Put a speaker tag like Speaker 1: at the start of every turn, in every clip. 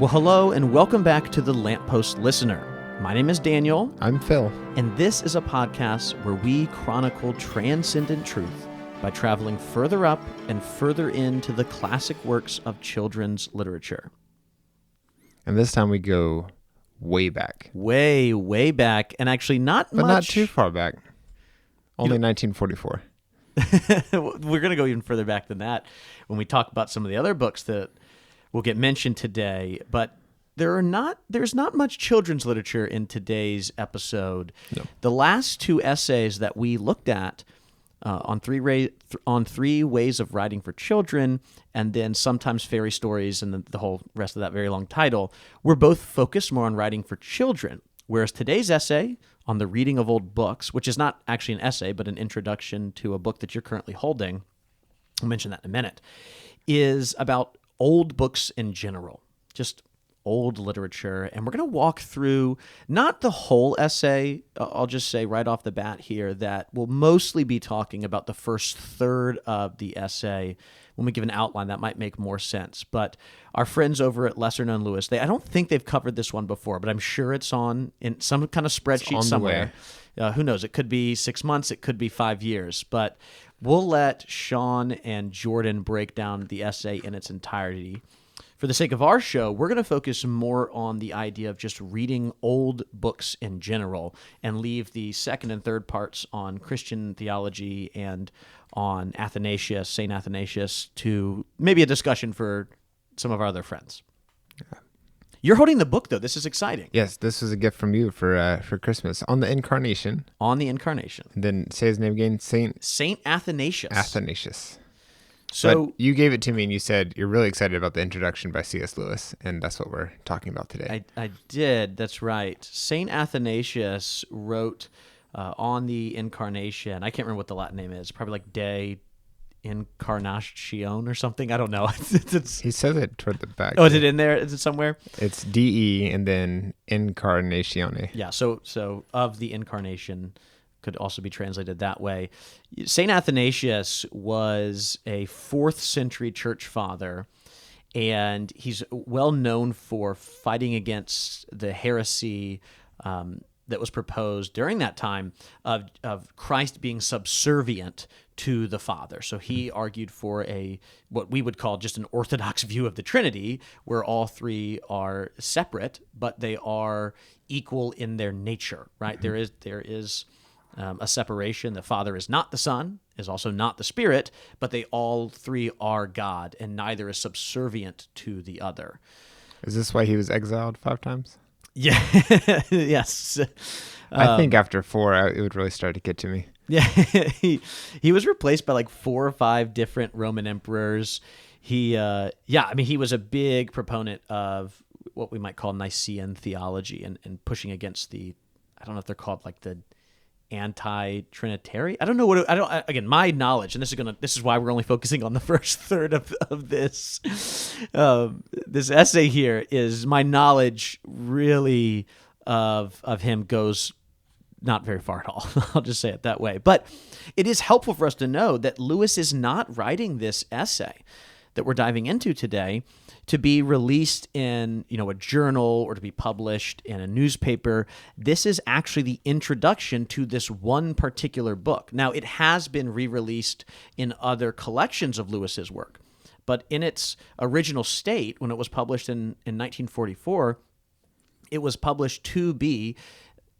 Speaker 1: Well, hello and welcome back to the Lamppost Listener. My name is Daniel.
Speaker 2: I'm Phil.
Speaker 1: And this is a podcast where we chronicle transcendent truth by traveling further up and further into the classic works of children's literature.
Speaker 2: And this time we go way back.
Speaker 1: Way, way back, and actually not much.
Speaker 2: But not too far back. Only 1944.
Speaker 1: We're going to go even further back than that when we talk about some of the other books that will get mentioned today. But there's not much children's literature in today's episode. No. The last two essays that we looked at on three ways of writing for children, and then sometimes fairy stories, and the whole rest of that very long title, were both focused more on writing for children. Whereas today's essay on the reading of old books, which is not actually an essay, but an introduction to a book that you're currently holding, I'll mention that in a minute, is about old books in general, just old literature. And we're going to walk through not the whole essay. I'll just say right off the bat here that we'll mostly be talking about the first third of the essay. When we give an outline, that might make more sense. But our friends over at Lesser Known Lewis, I don't think they've covered this one before, but I'm sure it's on in some kind of spreadsheet somewhere. Who knows? It could be 6 months. It could be 5 years. But we'll let Sean and Jordan break down the essay in its entirety. For the sake of our show, we're going to focus more on the idea of just reading old books in general and leave the second and third parts on Christian theology and on Athanasius, St. Athanasius, to maybe a discussion for some of our other friends. Yeah. You're holding the book, though. This is exciting.
Speaker 2: Yes, this was a gift from you for Christmas. On the Incarnation.
Speaker 1: On the Incarnation.
Speaker 2: And then say his name again,
Speaker 1: Saint Athanasius.
Speaker 2: Athanasius.
Speaker 1: So
Speaker 2: but you gave it to me and you said you're really excited about the introduction by C.S. Lewis, and that's what we're talking about today.
Speaker 1: I did. That's right. Saint Athanasius wrote on the Incarnation. I can't remember what the Latin name is. Probably like De Incarnatione or something. I don't know.
Speaker 2: He says it toward the back.
Speaker 1: Oh, is it in there? Is it somewhere?
Speaker 2: It's D-E and then Incarnatione.
Speaker 1: Yeah, so of the Incarnation could also be translated that way. St. Athanasius was a 4th century church father, and he's well known for fighting against the heresy that was proposed during that time of Christ being subservient to the Father. So he argued for what we would call just an orthodox view of the Trinity, where all three are separate, but they are equal in their nature, right? Mm-hmm. There is a separation. The Father is not the Son, is also not the Spirit, but they all three are God, and neither is subservient to the other.
Speaker 2: Is this why he was exiled 5 times?
Speaker 1: Yeah. Yes.
Speaker 2: I think after 4, it would really start to get to me.
Speaker 1: Yeah. He was replaced by like 4 or 5 different Roman emperors. He was a big proponent of what we might call Nicene theology and pushing against I don't know if they're called like the anti-Trinitarian. I don't know again, my knowledge, and this is why we're only focusing on the first third of this this essay here, is my knowledge really of him goes not very far at all. I'll just say it that way. But it is helpful for us to know that Lewis is not writing this essay that we're diving into today to be released in, a journal or to be published in a newspaper. This is actually the introduction to this one particular book. Now, it has been re-released in other collections of Lewis's work, but in its original state, when it was published in 1944, it was published to be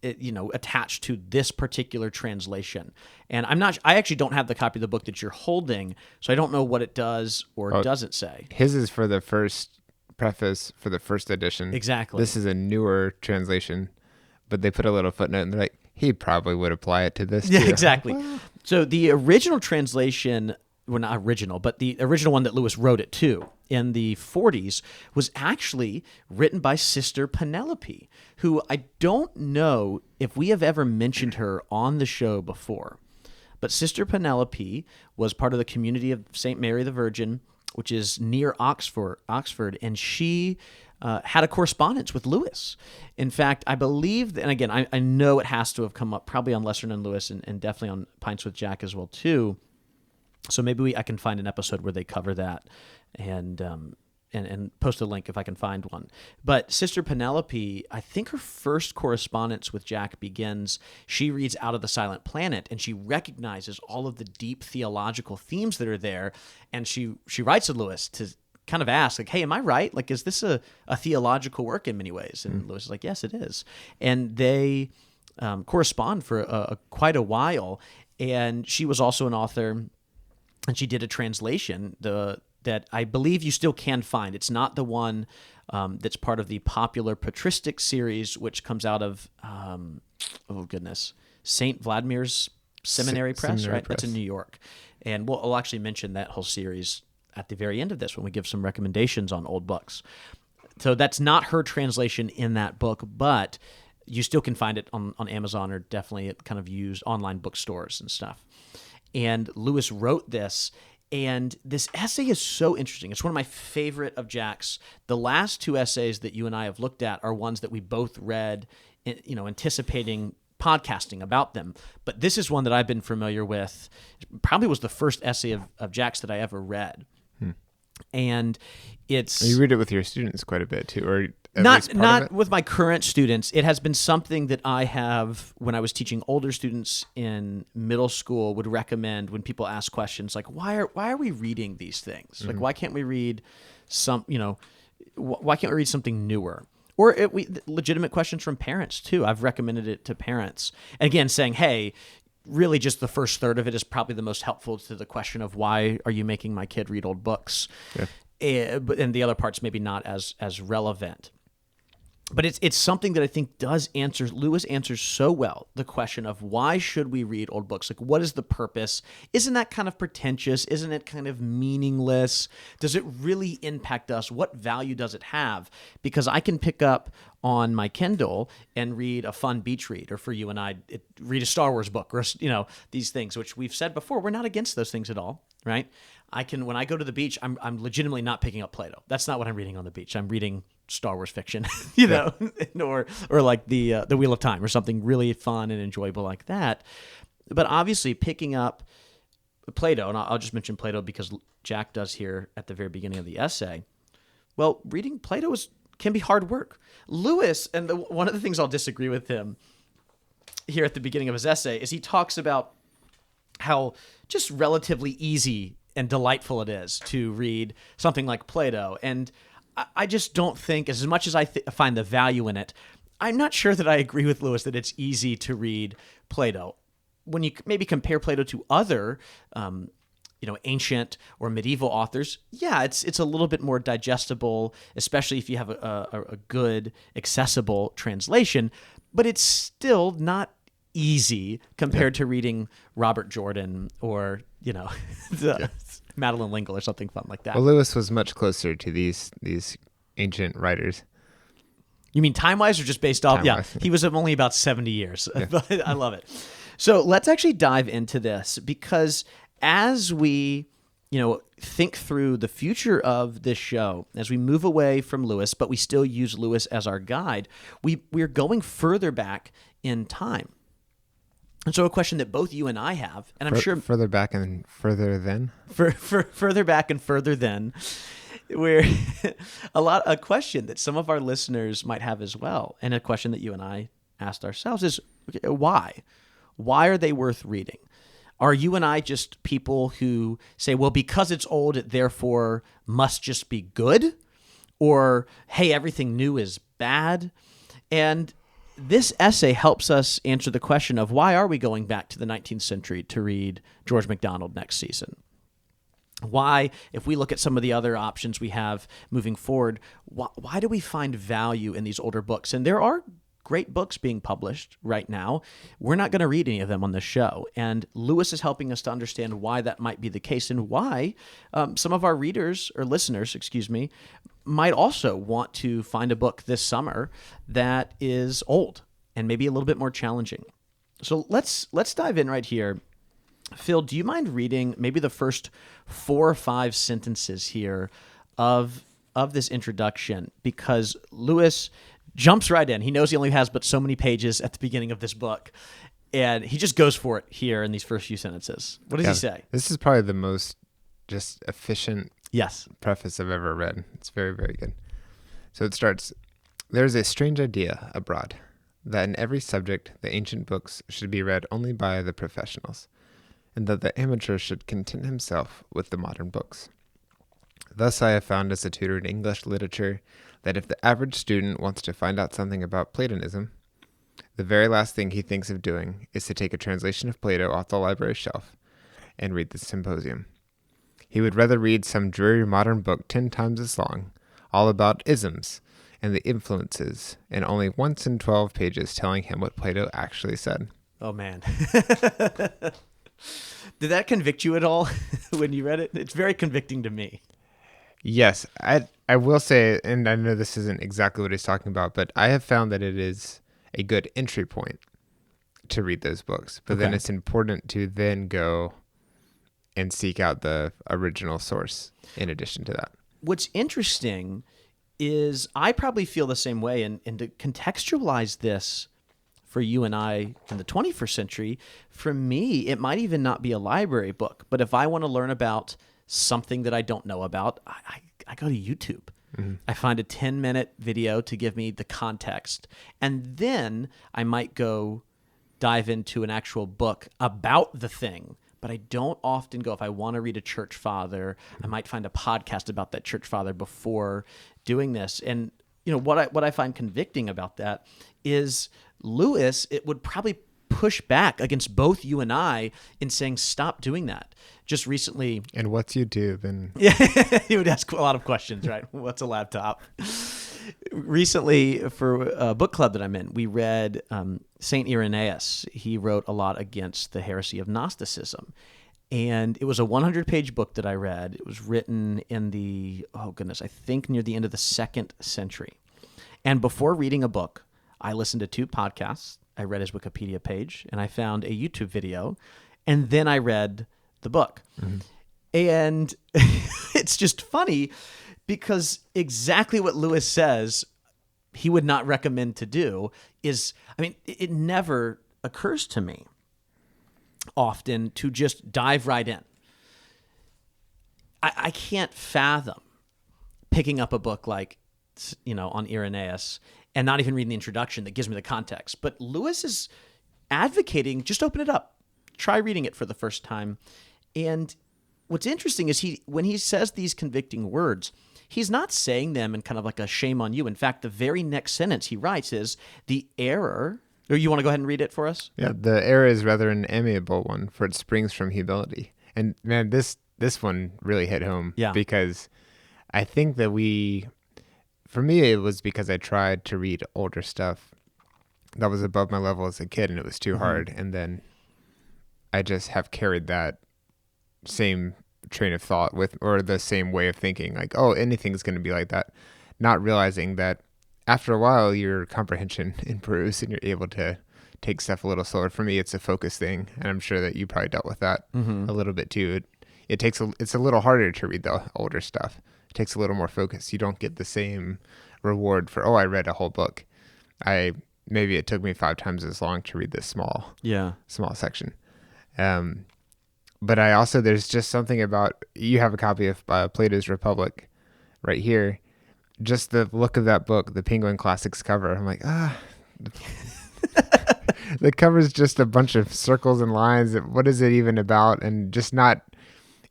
Speaker 1: attached to this particular translation. And I actually don't have the copy of the book that you're holding, so I don't know what it does or doesn't say.
Speaker 2: His is for the first preface for the first edition.
Speaker 1: Exactly.
Speaker 2: This is a newer translation, but they put a little footnote and they're like, he probably would apply it to this too.
Speaker 1: Yeah, exactly. So the original translation, well, not original, but the original one that Lewis wrote it to in the 40s was actually written by Sister Penelope, who I don't know if we have ever mentioned her on the show before. But Sister Penelope was part of the community of St. Mary the Virgin, which is near Oxford, and she had a correspondence with Lewis. In fact, I believe, and again, I know it has to have come up probably on Lesser Known Lewis and definitely on Pints with Jack as well too. So maybe I can find an episode where they cover that and and post a link if I can find one. But Sister Penelope, I think her first correspondence with Jack begins, she reads Out of the Silent Planet, and she recognizes all of the deep theological themes that are there, and she writes to Lewis to kind of ask, like, hey, am I right? Like, is this a theological work in many ways? And Lewis is like, yes, it is. And they correspond for quite a while, and she was also an author, and she did a translation, that I believe you still can find. It's not the one that's part of the popular patristic series, which comes out of, St. Vladimir's Seminary Press, right? That's in New York. And we'll actually mention that whole series at the very end of this when we give some recommendations on old books. So that's not her translation in that book, but you still can find it on Amazon or definitely at kind of used online bookstores and stuff. And Lewis wrote this, and this essay is so interesting. It's one of my favorite of Jack's. The last two essays that you and I have looked at are ones that we both read, anticipating podcasting about them. But this is one that I've been familiar with. It probably was the first essay of Jack's that I ever read. And it's...
Speaker 2: You read it with your students quite a bit too, or
Speaker 1: not with my current students. It has been something that I have, when I was teaching older students in middle school, would recommend when people ask questions like, why are we reading these things? Like, why can't we read why can't we read something newer? Or legitimate questions from parents too. I've recommended it to parents. And again, saying, hey, really just the first third of it is probably the most helpful to the question of why are you making my kid read old books? Yeah. And the other parts maybe not as relevant. But it's something that I think Lewis answers so well, the question of why should we read old books? Like, what is the purpose? Isn't that kind of pretentious? Isn't it kind of meaningless? Does it really impact us? What value does it have? Because I can pick up on my Kindle and read a fun beach read, or for you and I, read a Star Wars book, or, these things, which we've said before, we're not against those things at all, right? When I go to the beach, I'm legitimately not picking up Plato. That's not what I'm reading on the beach. I'm reading Star Wars fiction, or like the Wheel of Time, or something really fun and enjoyable like that. But obviously, picking up Plato, and I'll just mention Plato because Jack does here at the very beginning of the essay. Well, reading Plato can be hard work. Lewis, and one of the things I'll disagree with him here at the beginning of his essay is he talks about how just relatively easy and delightful it is to read something like Plato. And I just don't think, as much as I find the value in it, I'm not sure that I agree with Lewis that it's easy to read Plato. When you maybe compare Plato to other, ancient or medieval authors, yeah, it's a little bit more digestible, especially if you have a good, accessible translation, but it's still not easy compared to reading Robert Jordan or, Madeline L'Engle or something fun like that.
Speaker 2: Well, Lewis was much closer to these ancient writers.
Speaker 1: You mean time-wise or just based off?
Speaker 2: Time-wise.
Speaker 1: Yeah, he was only about 70 years. Yeah. But I love it. So let's actually dive into this, because as we, think through the future of this show, as we move away from Lewis, but we still use Lewis as our guide, we're going further back in time. And so a question that both you and I have, and I'm sure...
Speaker 2: Further back and further then?
Speaker 1: Further back and further then, where a question that some of our listeners might have as well, and a question that you and I asked ourselves is, okay, why? Why are they worth reading? Are you and I just people who say, well, because it's old, it therefore must just be good? Or, hey, everything new is bad? And this essay helps us answer the question of why are we going back to the 19th century to read George MacDonald next season? Why, if we look at some of the other options we have moving forward, why do we find value in these older books? And there are great books being published right now. We're not going to read any of them on this show. And Lewis is helping us to understand why that might be the case, and why some of our readers, or listeners, might also want to find a book this summer that is old and maybe a little bit more challenging. So let's dive in right here. Phil, do you mind reading maybe the first 4 or 5 sentences here of this introduction? Because Lewis jumps right in. He knows he only has but so many pages at the beginning of this book, and he just goes for it here in these first few sentences. What does he say?
Speaker 2: This is probably the most just efficient
Speaker 1: Yes.
Speaker 2: preface I've ever read. It's very, very good. So it starts, there's a strange idea abroad that in every subject the ancient books should be read only by the professionals, and that the amateur should content himself with the modern books. Thus I have found as a tutor in English literature that if the average student wants to find out something about Platonism, the very last thing he thinks of doing is to take a translation of Plato off the library shelf and read the symposium. He would rather read some dreary modern book 10 times as long, all about isms and the influences, and only once in 12 pages telling him what Plato actually said.
Speaker 1: Oh, man. Did that convict you at all when you read it? It's very convicting to me.
Speaker 2: Yes, I will say, and I know this isn't exactly what he's talking about, but I have found that it is a good entry point to read those books. But then it's important to then go and seek out the original source in addition to that.
Speaker 1: What's interesting is I probably feel the same way. And to contextualize this for you and I in the 21st century, for me, it might even not be a library book. But if I want to learn about something that I don't know about, I go to YouTube. Mm-hmm. I find a 10-minute video to give me the context. And then I might go dive into an actual book about the thing. But I don't often go, if I want to read a church father, I might find a podcast about that church father before doing this. And what I find convicting about that is Lewis, it would probably push back against both you and I in saying, stop doing that. Just recently.
Speaker 2: And what's YouTube? And
Speaker 1: yeah, he would ask a lot of questions, right? What's a laptop? Recently, for a book club that I'm in, we read St. Irenaeus. He wrote a lot against the heresy of Gnosticism. And it was a 100-page book that I read. It was written in I think near the end of the 2nd century. And before reading a book, I listened to 2 podcasts. I read his Wikipedia page, and I found a YouTube video. And then I read the book. Mm-hmm. And it's just funny because exactly what Lewis says he would not recommend to do is, it never occurs to me often to just dive right in. I can't fathom picking up a book like, on Irenaeus and not even reading the introduction that gives me the context. But Lewis is advocating, just open it up. Try reading it for the first time. And what's interesting is when he says these convicting words, he's not saying them in kind of like a shame on you. In fact, the very next sentence he writes is the error. Or you want to go ahead and read it for us?
Speaker 2: Yeah, the error is rather an amiable one, for it springs from humility. And man, this one really hit home.
Speaker 1: Yeah.
Speaker 2: Because I think that for me, it was because I tried to read older stuff that was above my level as a kid, and it was too hard. And then I just have carried that same train of thought or the same way of thinking, like, oh, anything's going to be like that, not realizing that after a while your comprehension improves and you're able to take stuff a little slower. For me, it's a focus thing, and I'm sure that you probably dealt with that a little bit too. It's a little harder to read the older stuff. It takes a little more focus. You don't get the same reward for, I read a whole book. Maybe it took me 5 times as long to read this small section. But I also, there's just something about, you have a copy of Plato's Republic right here. Just the look of that book, the Penguin Classics cover. I'm like, the cover's just a bunch of circles and lines. What is it even about? And just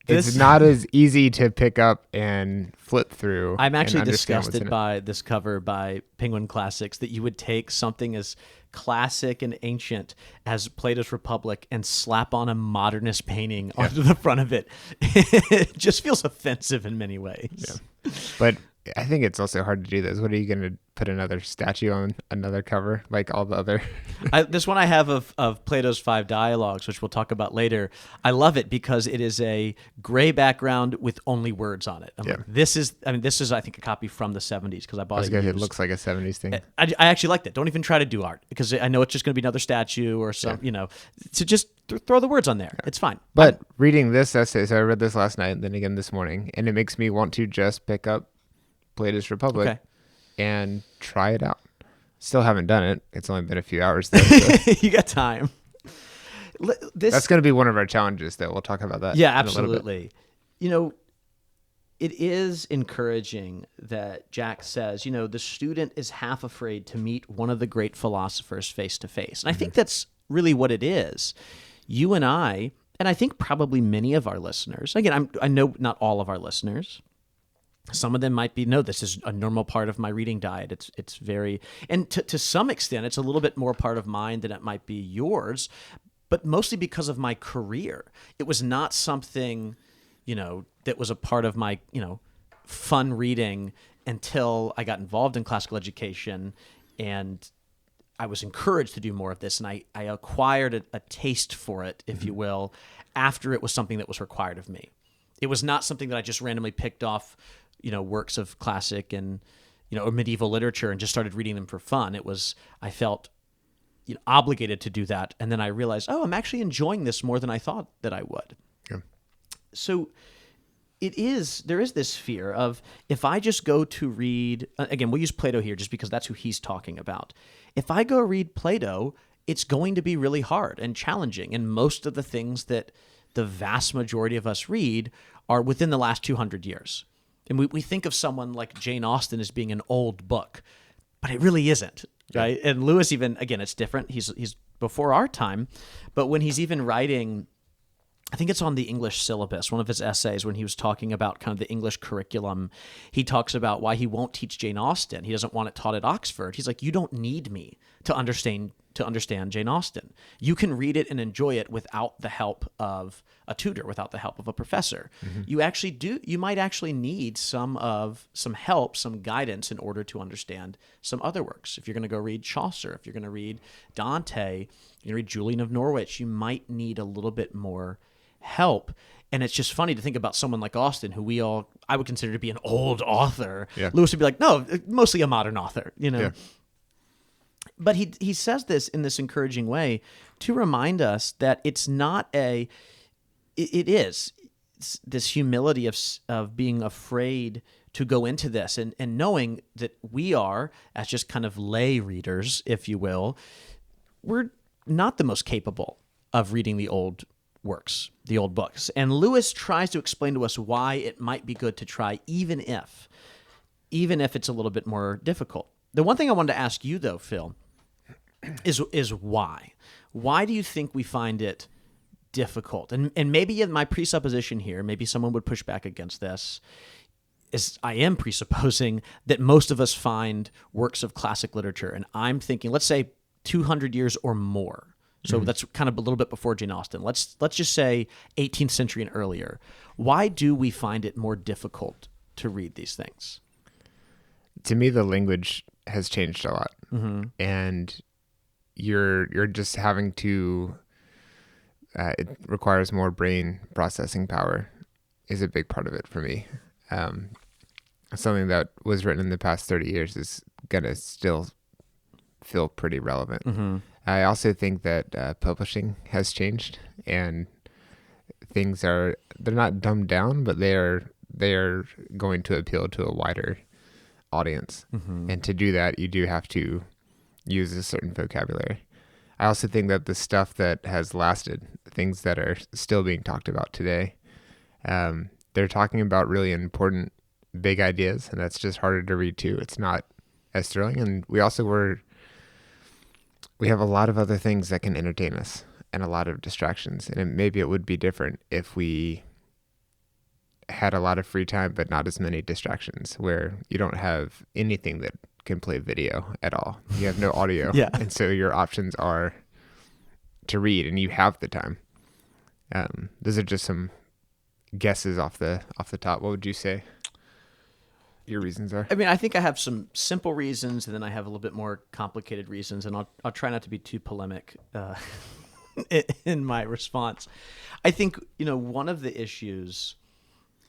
Speaker 2: it's not as easy to pick up and flip through.
Speaker 1: I'm actually disgusted by this cover by Penguin Classics, that you would take something as classic and ancient as Plato's Republic and slap on a modernist painting onto the front of it. It just feels offensive in many ways.
Speaker 2: Yeah. But I think it's also hard to do this. What are you going to put another statue on another cover like all the other?
Speaker 1: This one I have of Plato's 5 Dialogues, which we'll talk about later. I love it because it is a gray background with only words on it. Like, this is I think a copy from the 70s because I bought it.
Speaker 2: It looks like a 70s thing.
Speaker 1: I actually like that. Don't even try to do art because I know it's just going to be another statue or some, so just throw the words on there. It's fine.
Speaker 2: But reading this essay, so I read this last night and then again this morning, and it makes me want to just pick up Plato's Republic and try it out. Still haven't done it. It's only been a few hours though. So.
Speaker 1: You got time.
Speaker 2: That's going to be one of our challenges though. We'll talk about that.
Speaker 1: Yeah, absolutely. it is encouraging that Jack says, the student is half afraid to meet one of the great philosophers face to face. And I think that's really what it is. You and I think probably many of our listeners, again, I know not all of our listeners, some of them might be, no, this is a normal part of my reading diet. It's very, and to some extent, it's a little bit more part of mine than it might be yours, but mostly because of my career. It was not something, that was a part of my, fun reading until I got involved in classical education, and I was encouraged to do more of this, and I acquired a taste for it, if you will, after it was something that was required of me. It was not something that I just randomly picked off, works of classic and, or medieval literature and just started reading them for fun. It was, I felt obligated to do that, and then I realized, I'm actually enjoying this more than I thought that I would.
Speaker 2: Yeah.
Speaker 1: So there is this fear of, if I just go to read, again, we'll use Plato here just because that's who he's talking about. If I go read Plato, it's going to be really hard and challenging. And most of the things that the vast majority of us read are within the last 200 years. And we think of someone like Jane Austen as being an old book, but it really isn't, right? Yeah. And Lewis even, again, it's different. He's before our time, but when he's even writing, I think it's on the English syllabus, one of his essays, when he was talking about kind of the English curriculum, he talks about why he won't teach Jane Austen. He doesn't want it taught at Oxford. He's like, you don't need me to understand Jane Austen. You can read it and enjoy it without the help of a tutor, without the help of a professor. Mm-hmm. You might actually need some help, some guidance in order to understand some other works. If you're going to go read Chaucer, if you're going to read Dante, you read Julian of Norwich, you might need a little bit more help. And it's just funny to think about someone like Austen, who I would consider to be an old author. Yeah. Lewis would be like, no, mostly a modern author, Yeah. But he says this in this encouraging way to remind us that it's not it is this humility of being afraid to go into this and knowing that we are, as just kind of lay readers, if you will, we're not the most capable of reading the old works, the old books. And Lewis tries to explain to us why it might be good to try, even if it's a little bit more difficult. The one thing I wanted to ask you, though, Phil, is why? Why do you think we find it difficult? And maybe my presupposition here, maybe someone would push back against this, is I am presupposing that most of us find works of classic literature, and I'm thinking, let's say 200 years or more. So that's kind of a little bit before Jane Austen. Let's just say 18th century and earlier. Why do we find it more difficult to read these things?
Speaker 2: To me, the language has changed a lot, and you're just having to. It requires more brain processing power, is a big part of it for me. Something that was written in the past 30 years is gonna still feel pretty relevant. I also think that publishing has changed, and they're not dumbed down, but they're going to appeal to a wider audience. And to do that, you do have to use a certain vocabulary. I also think that the stuff that has lasted, things that are still being talked about today, they're talking about really important, big ideas, and that's just harder to read too. It's not as thrilling, and we have a lot of other things that can entertain us and a lot of distractions, and maybe it would be different if we had a lot of free time but not as many distractions, where you don't have anything that can play video at all. You have no audio.
Speaker 1: Yeah.
Speaker 2: And so your options are to read, and you have the time. Those are just some guesses off the top. What would you say your reasons are?
Speaker 1: I mean, I think I have some simple reasons, and then I have a little bit more complicated reasons, and I'll try not to be too polemic in my response. I think, one of the issues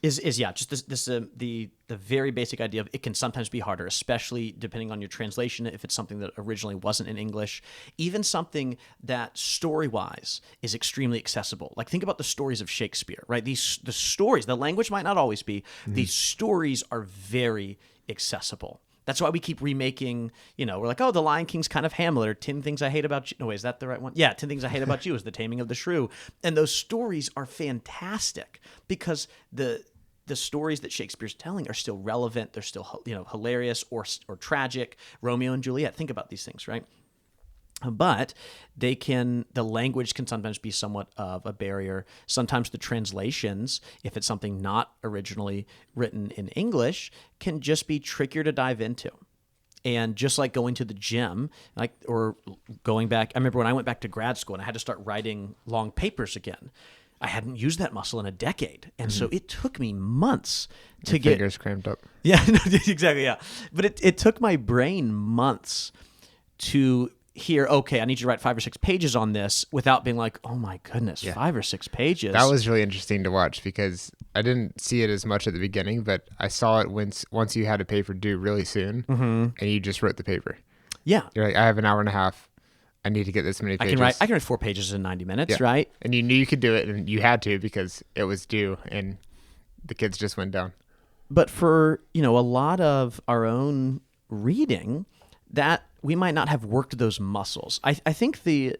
Speaker 1: is just this the very basic idea of it can sometimes be harder, especially depending on your translation, if it's something that originally wasn't in English, even something that story-wise is extremely accessible. Like, think about the stories of Shakespeare, right? The stories, the language might not always be, these stories are very accessible. That's why we keep remaking, we're like, oh, The Lion King's kind of Hamlet, or 10 Things I Hate About You. No, wait, is that the right one? Yeah, 10 Things I Hate About You is The Taming of the Shrew. And those stories are fantastic because the the stories that Shakespeare's telling are still relevant. They're still, hilarious or tragic. Romeo and Juliet. Think about these things, right? But the language can sometimes be somewhat of a barrier. Sometimes the translations, if it's something not originally written in English, can just be trickier to dive into. And just like going to the gym, or going back, I remember when I went back to grad school and I had to start writing long papers again. I hadn't used that muscle in a decade. And so it took me months to get
Speaker 2: fingers cramped up.
Speaker 1: Yeah, no, exactly. Yeah. But it took my brain months to hear, okay, I need you to write 5 or 6 pages on this without being like, oh my goodness, 5 or 6 pages.
Speaker 2: That was really interesting to watch because I didn't see it as much at the beginning, but I saw it once you had a paper due really soon and you just wrote the paper.
Speaker 1: Yeah.
Speaker 2: You're like, I have an hour and a half. I need to get this many pages.
Speaker 1: I can write 4 pages in 90 minutes, right?
Speaker 2: And you knew you could do it and you had to because it was due and the kids just went down.
Speaker 1: But for, a lot of our own reading, that we might not have worked those muscles. I think the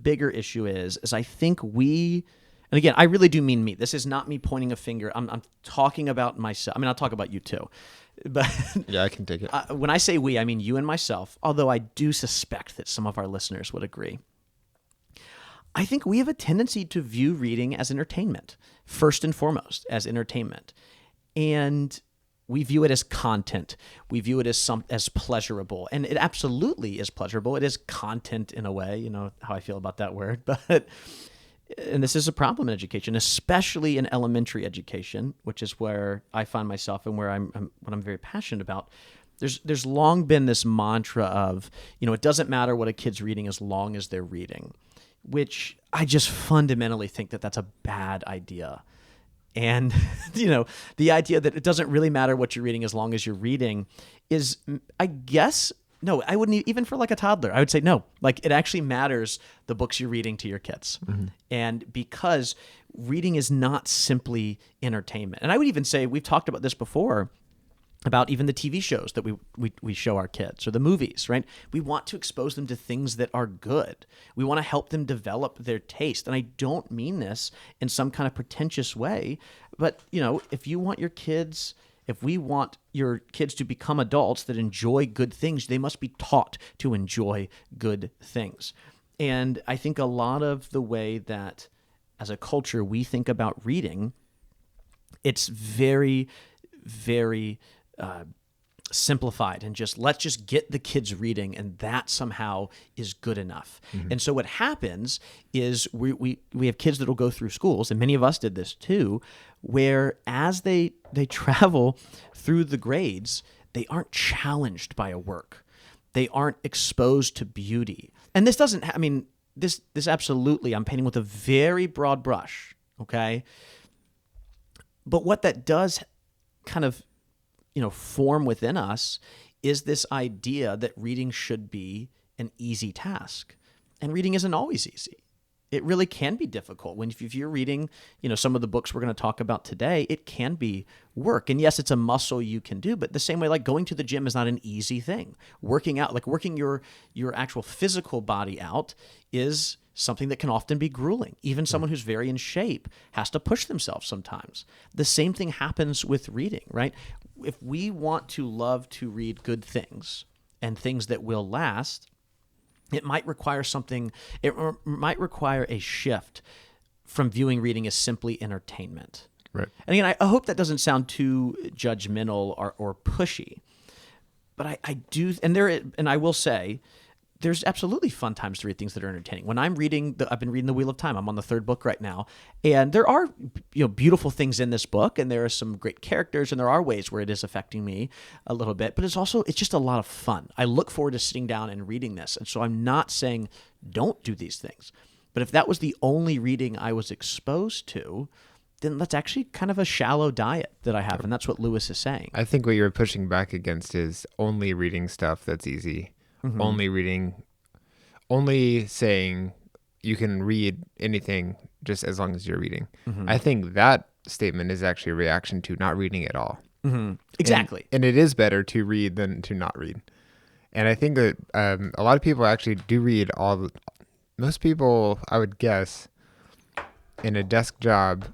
Speaker 1: bigger issue is I think and again, I really do mean me. This is not me pointing a finger. I'm talking about myself. I mean, I'll talk about you too. But
Speaker 2: yeah, I can take it.
Speaker 1: When I say we, I mean you and myself, although I do suspect that some of our listeners would agree. I think we have a tendency to view reading as entertainment, first and foremost, as entertainment. And we view it as content. We view it as pleasurable. And it absolutely is pleasurable. It is content in a way, you know how I feel about that word. And this is a problem in education, especially in elementary education, which is where I find myself and where what I'm very passionate about. There's long been this mantra of, it doesn't matter what a kid's reading as long as they're reading, which I just fundamentally think that that's a bad idea. And, the idea that it doesn't really matter what you're reading as long as you're reading is, I guess, no, I wouldn't, even for like a toddler, I would say no. Like, it actually matters the books you're reading to your kids. Mm-hmm. And because reading is not simply entertainment. And I would even say, we've talked about this before, about even the TV shows that we show our kids or the movies, right? We want to expose them to things that are good. We want to help them develop their taste. And I don't mean this in some kind of pretentious way, but if we want your kids to become adults that enjoy good things, they must be taught to enjoy good things. And I think a lot of the way that as a culture we think about reading, it's very, very simplified and let's just get the kids reading, and that somehow is good enough. Mm-hmm. And so what happens is we have kids that will go through schools, and many of us did this too, where as they travel through the grades, they aren't challenged by a work. They aren't exposed to beauty. And this doesn't, this absolutely, I'm painting with a very broad brush, okay? But what that does kind of form within us is this idea that reading should be an easy task. And reading isn't always easy. It really can be difficult. If you're reading, some of the books we're going to talk about today, it can be work. And yes, it's a muscle you can do, but the same way, like going to the gym is not an easy thing. Working out, like working your actual physical body out, is something that can often be grueling. Even someone who's very in shape has to push themselves sometimes. The same thing happens with reading, right? If we want to love to read good things and things that will last, it might require a shift from viewing reading as simply entertainment.
Speaker 2: Right.
Speaker 1: And again, I hope that doesn't sound too judgmental or pushy, but I do, and I will say, there's absolutely fun times to read things that are entertaining. When I'm reading, I've been reading The Wheel of Time. I'm on the 3rd book right now, and there are beautiful things in this book, and there are some great characters, and there are ways where it is affecting me a little bit. But it's just a lot of fun. I look forward to sitting down and reading this, and so I'm not saying don't do these things. But if that was the only reading I was exposed to, then that's actually kind of a shallow diet that I have, and that's what Lewis is saying.
Speaker 2: I think what you're pushing back against is only reading stuff that's easy. Mm-hmm. Only saying you can read anything just as long as you're reading. Mm-hmm. I think that statement is actually a reaction to not reading at all.
Speaker 1: Mm-hmm. Exactly.
Speaker 2: And it is better to read than to not read. And I think that a lot of people actually do read most people, I would guess, in a desk job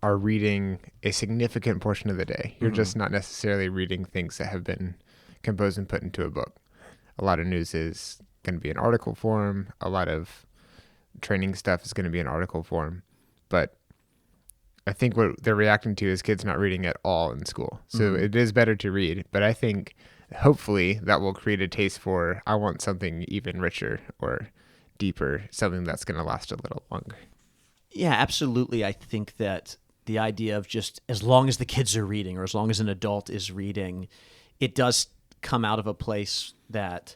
Speaker 2: are reading a significant portion of the day. You're just not necessarily reading things that have been composed and put into a book. A lot of news is going to be in article form. A lot of training stuff is going to be in article form. But I think what they're reacting to is kids not reading at all in school. So it is better to read. But I think hopefully that will create a taste for, I want something even richer or deeper, something that's going to last a little longer.
Speaker 1: Yeah, absolutely. I think that the idea of just as long as the kids are reading or as long as an adult is reading, it does come out of a place that,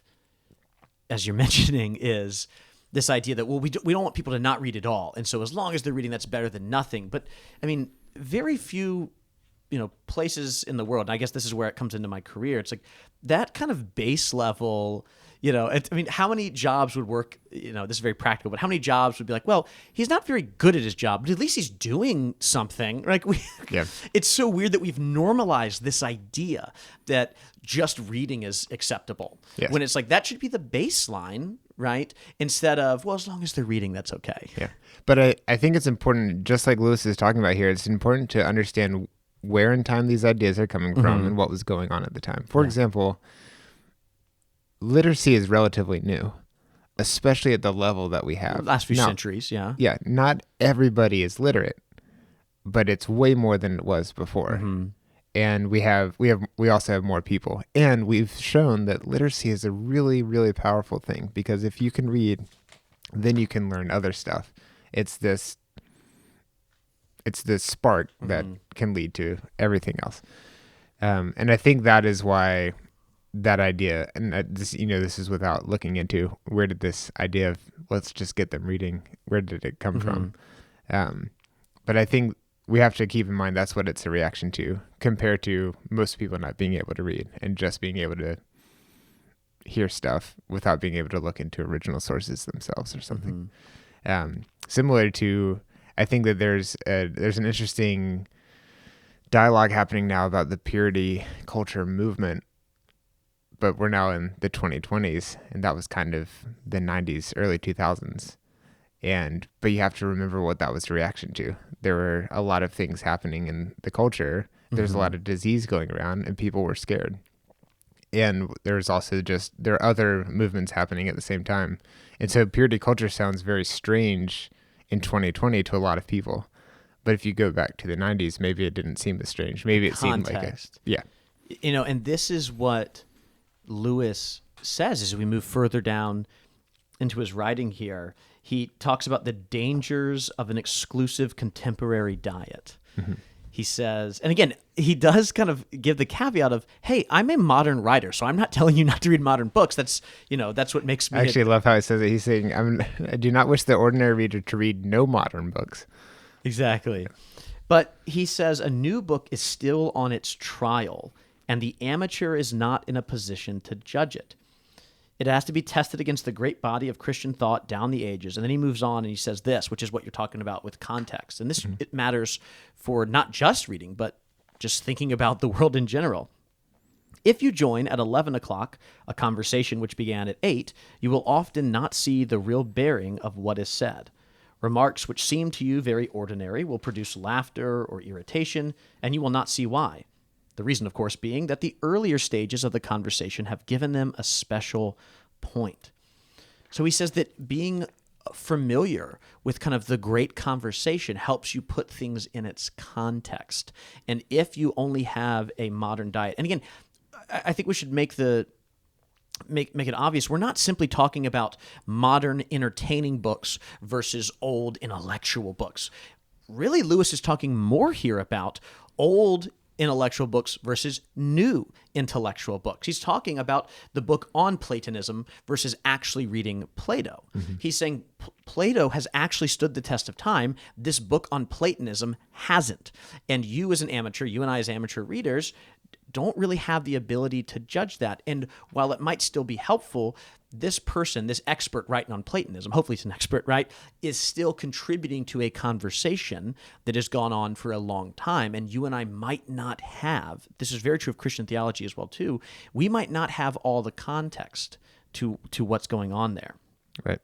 Speaker 1: as you're mentioning, is this idea that, well, we don't want people to not read at all. And so as long as they're reading, that's better than nothing. But I mean, very few, places in the world, and I guess this is where it comes into my career. It's like that kind of base level, how many jobs would work, this is very practical, but how many jobs would be like, well, he's not very good at his job, but at least he's doing something. It's so weird that we've normalized this idea that just reading is acceptable.
Speaker 2: Yes.
Speaker 1: When it's like, that should be the baseline, right? Instead of, well, as long as they're reading, that's okay.
Speaker 2: Yeah. But I think it's important, just like Lewis is talking about here, it's important to understand where in time these ideas are coming from and what was going on at the time. For example, literacy is relatively new, especially at the level that we have.
Speaker 1: Last few centuries, yeah.
Speaker 2: Yeah, not everybody is literate, but it's way more than it was before. And we also have more people. And we've shown that literacy is a really, really powerful thing, because if you can read, then you can learn other stuff. It's this spark that can lead to everything else. And I think that is why that idea, and this is without looking into where did this idea of let's just get them reading, where did it come from? But I think we have to keep in mind that's what it's a reaction to, compared to most people not being able to read and just being able to hear stuff without being able to look into original sources themselves or something. Similar to, I think that there's an interesting dialogue happening now about the purity culture movement, but we're now in the 2020s, and that was kind of the 90s, early 2000s. But you have to remember what that was a reaction to. There were a lot of things happening in the culture. There's a lot of disease going around, and people were scared. And there's also there are other movements happening at the same time. And so purity culture sounds very strange in 2020 to a lot of people. But if you go back to the 90s, maybe it didn't seem as strange. Maybe it seemed like it. Yeah.
Speaker 1: And this is what Lewis says as we move further down into his writing here. He talks about the dangers of an exclusive contemporary diet. He says, and again, he does kind of give the caveat of, hey, I'm a modern writer, so I'm not telling you not to read modern books. That's what makes me...
Speaker 2: I actually love how he says it. He's saying, I do not wish the ordinary reader to read no modern books.
Speaker 1: Exactly. But he says a new book is still on its trial, and the amateur is not in a position to judge it. It has to be tested against the great body of Christian thought down the ages. And then he moves on and he says this, which is what you're talking about with context. And this it matters for not just reading, but just thinking about the world in general. If you join at 11 o'clock a conversation which began at 8, you will often not see the real bearing of what is said. Remarks which seem to you very ordinary will produce laughter or irritation, and you will not see why. The reason, of course, being that the earlier stages of the conversation have given them a special point. So he says that being familiar with kind of the great conversation helps you put things in its context. And if you only have a modern diet, and again, I think we should make it obvious, we're not simply talking about modern entertaining books versus old intellectual books. Really, Lewis is talking more here about old intellectual books versus new intellectual books. He's talking about the book on Platonism versus actually reading Plato. He's saying Plato has actually stood the test of time. This book on Platonism hasn't. And you as an amateur, you and I as amateur readers, don't really have the ability to judge that. And while it might still be helpful, this person, this expert writing on Platonism, hopefully it's an expert, right, is still contributing to a conversation that has gone on for a long time. And you and I might not have, this is very true of Christian theology as well too, we might not have all the context to what's going on there.
Speaker 2: Right.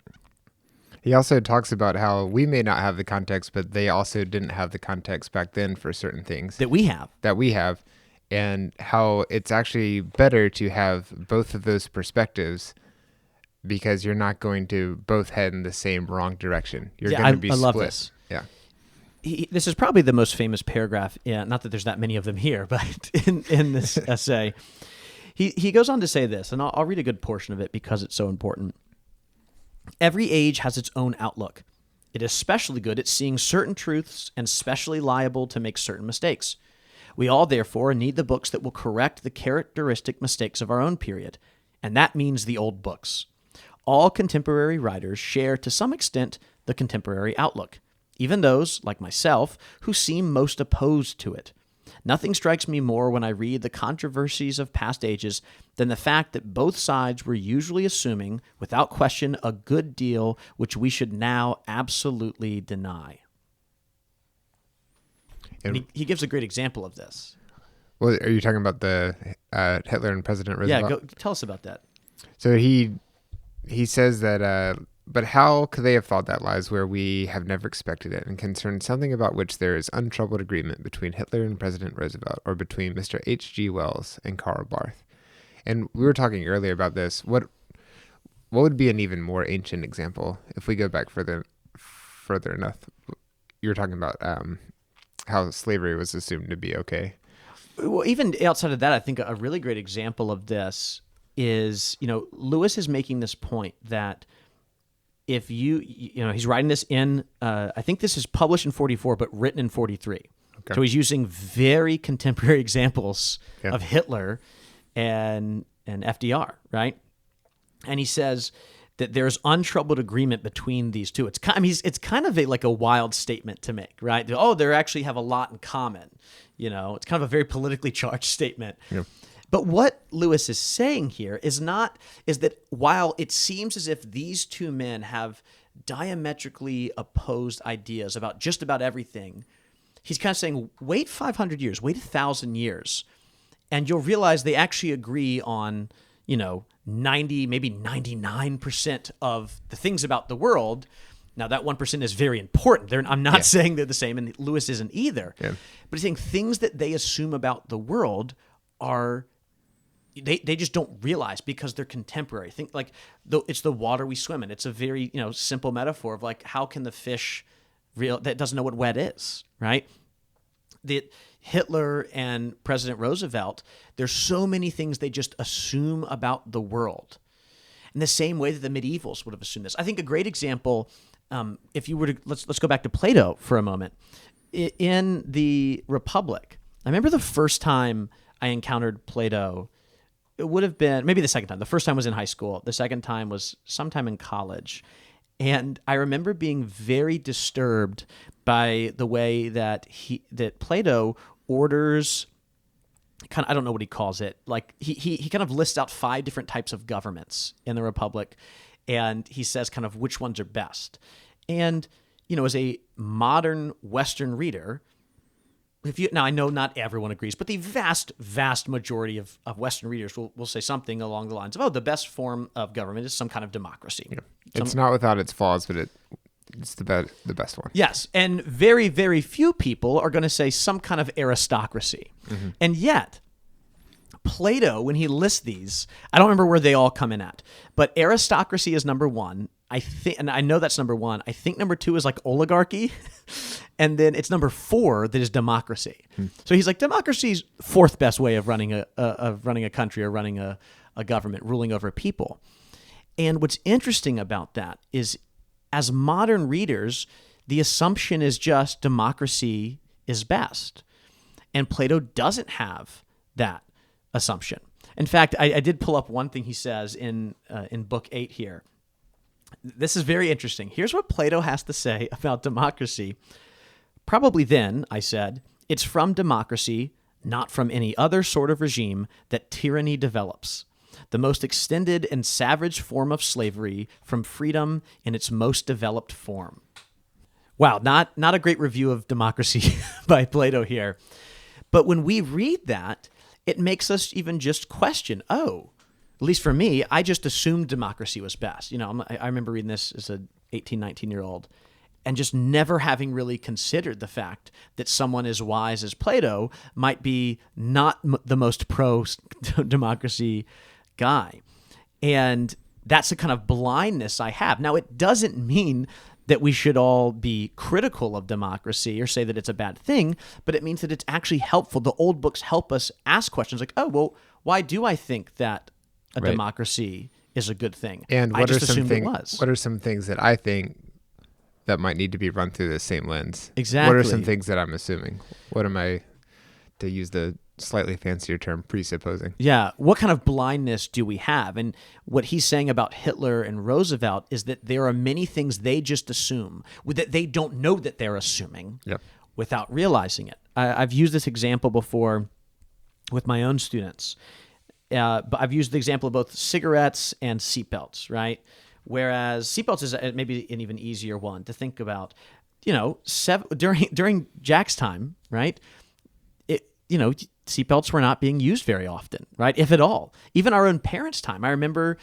Speaker 2: He also talks about how we may not have the context, but they also didn't have the context back then for certain things
Speaker 1: That we have.
Speaker 2: And how it's actually better to have both of those perspectives because you're not going to both head in the same wrong direction. You're going to be
Speaker 1: I
Speaker 2: split.
Speaker 1: love this.
Speaker 2: Yeah.
Speaker 1: This is probably the most famous paragraph, not that there's that many of them here, but in this essay. He goes on to say this, and I'll read a good portion of it because it's so important. Every age has its own outlook. It is especially good at seeing certain truths and specially liable to make certain mistakes. We all, therefore, need the books that will correct the characteristic mistakes of our own period, and that means the old books. All contemporary writers share, to some extent, the contemporary outlook, even those, like myself, who seem most opposed to it. Nothing strikes me more when I read the controversies of past ages than the fact that both sides were usually assuming, without question, a good deal which we should now absolutely deny. And he gives a great example of this.
Speaker 2: Well, are you talking about the Hitler and President Roosevelt?
Speaker 1: Yeah, tell us about that.
Speaker 2: So he says that, but how could they have thought that lies where we have never expected it and concerns something about which there is untroubled agreement between Hitler and President Roosevelt or between Mr. H.G. Wells and Karl Barth? And we were talking earlier about this. What would be an even more ancient example if we go back further enough? You were talking about how slavery was assumed to be okay.
Speaker 1: Well, even outside of that, I think a really great example of this is, Lewis is making this point that if he's writing this in, I think this is published in 44, but written in 43. Okay. So he's using very contemporary examples of Hitler and FDR, right? And he says that there's untroubled agreement between these two. It's kind of like a wild statement to make, right? Oh, they actually have a lot in common. It's kind of a very politically charged statement. Yeah. But what Lewis is saying here is that while it seems as if these two men have diametrically opposed ideas about just about everything, he's kind of saying, wait 500 years, wait 1,000 years, and you'll realize they actually agree on, 90, maybe 99% of the things about the world. Now, that 1% is very important. I'm not saying they're the same, and Lewis isn't either. Yeah. But he's saying things that they assume about the world are... They just don't realize because they're contemporary. Think like it's the water we swim in. It's a very simple metaphor of like how can the fish that doesn't know what wet is, right? The Hitler and President Roosevelt, there's so many things they just assume about the world, in the same way that the medievals would have assumed this. I think a great example, if you were to let's go back to Plato for a moment. In the Republic, I remember the first time I encountered Plato. It would have been maybe the second time. The first time was in high school. The second time was sometime in college. And I remember being very disturbed by the way that Plato orders kind of, I don't know what he calls it. Like he kind of lists out 5 different types of governments in the Republic. And he says kind of which ones are best. And, as a modern Western reader, now I know not everyone agrees, but the vast, vast majority of Western readers will say something along the lines of, the best form of government is some kind of democracy. Yeah.
Speaker 2: It's not without its flaws, but it's the best one.
Speaker 1: Yes, and very, very few people are going to say some kind of aristocracy. Mm-hmm. And yet, Plato, when he lists these, I don't remember where they all come in at, but aristocracy is number 1. I think, and I know that's number 1. I think number 2 is like oligarchy, and then it's number 4 that is democracy. So he's like, democracy's 4th best way of running a country or running a government, ruling over people. And what's interesting about that is, as modern readers, the assumption is just democracy is best, and Plato doesn't have that assumption. In fact, I did pull up one thing he says in Book 8 here. This is very interesting. Here's what Plato has to say about democracy. Probably then, I said, it's from democracy, not from any other sort of regime, that tyranny develops. The most extended and savage form of slavery from freedom in its most developed form. Wow, not a great review of democracy by Plato here. But when we read that, it makes us even just question, at least for me, I just assumed democracy was best. I remember reading this as a 18, 19-year-old, and just never having really considered the fact that someone as wise as Plato might be not the most pro-democracy guy. And that's the kind of blindness I have. Now, it doesn't mean that we should all be critical of democracy or say that it's a bad thing, but it means that it's actually helpful. The old books help us ask questions like, oh, well, why do I think that a democracy is a good thing?
Speaker 2: And
Speaker 1: I just assumed it was.
Speaker 2: What are some things that I think that might need to be run through the same lens?
Speaker 1: Exactly.
Speaker 2: What are some things that I'm assuming? What am I, to use the slightly fancier term, presupposing?
Speaker 1: Yeah. What kind of blindness do we have? And what he's saying about Hitler and Roosevelt is that there are many things they just assume that they don't know that they're assuming without realizing it. I've used this example before with my own students. But I've used the example of both cigarettes and seatbelts, right? Whereas seatbelts is maybe an even easier one to think about. During Jack's time, right? Seatbelts were not being used very often, right? If at all. Even our own parents' time. I remember,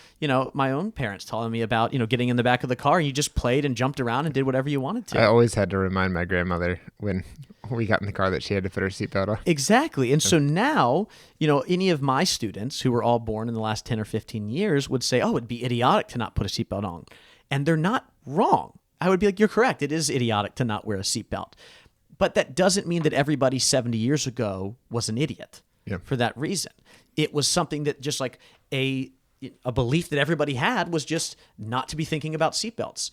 Speaker 1: my own parents telling me about, getting in the back of the car and you just played and jumped around and did whatever you wanted to.
Speaker 2: I always had to remind my grandmother when we got in the car that she had to put her seatbelt on.
Speaker 1: Exactly. And so now, any of my students who were all born in the last 10 or 15 years would say, oh, it'd be idiotic to not put a seatbelt on. And they're not wrong. I would be like, you're correct. It is idiotic to not wear a seatbelt. But that doesn't mean that everybody 70 years ago was an idiot for that reason. It was something that just like a belief that everybody had was just not to be thinking about seatbelts.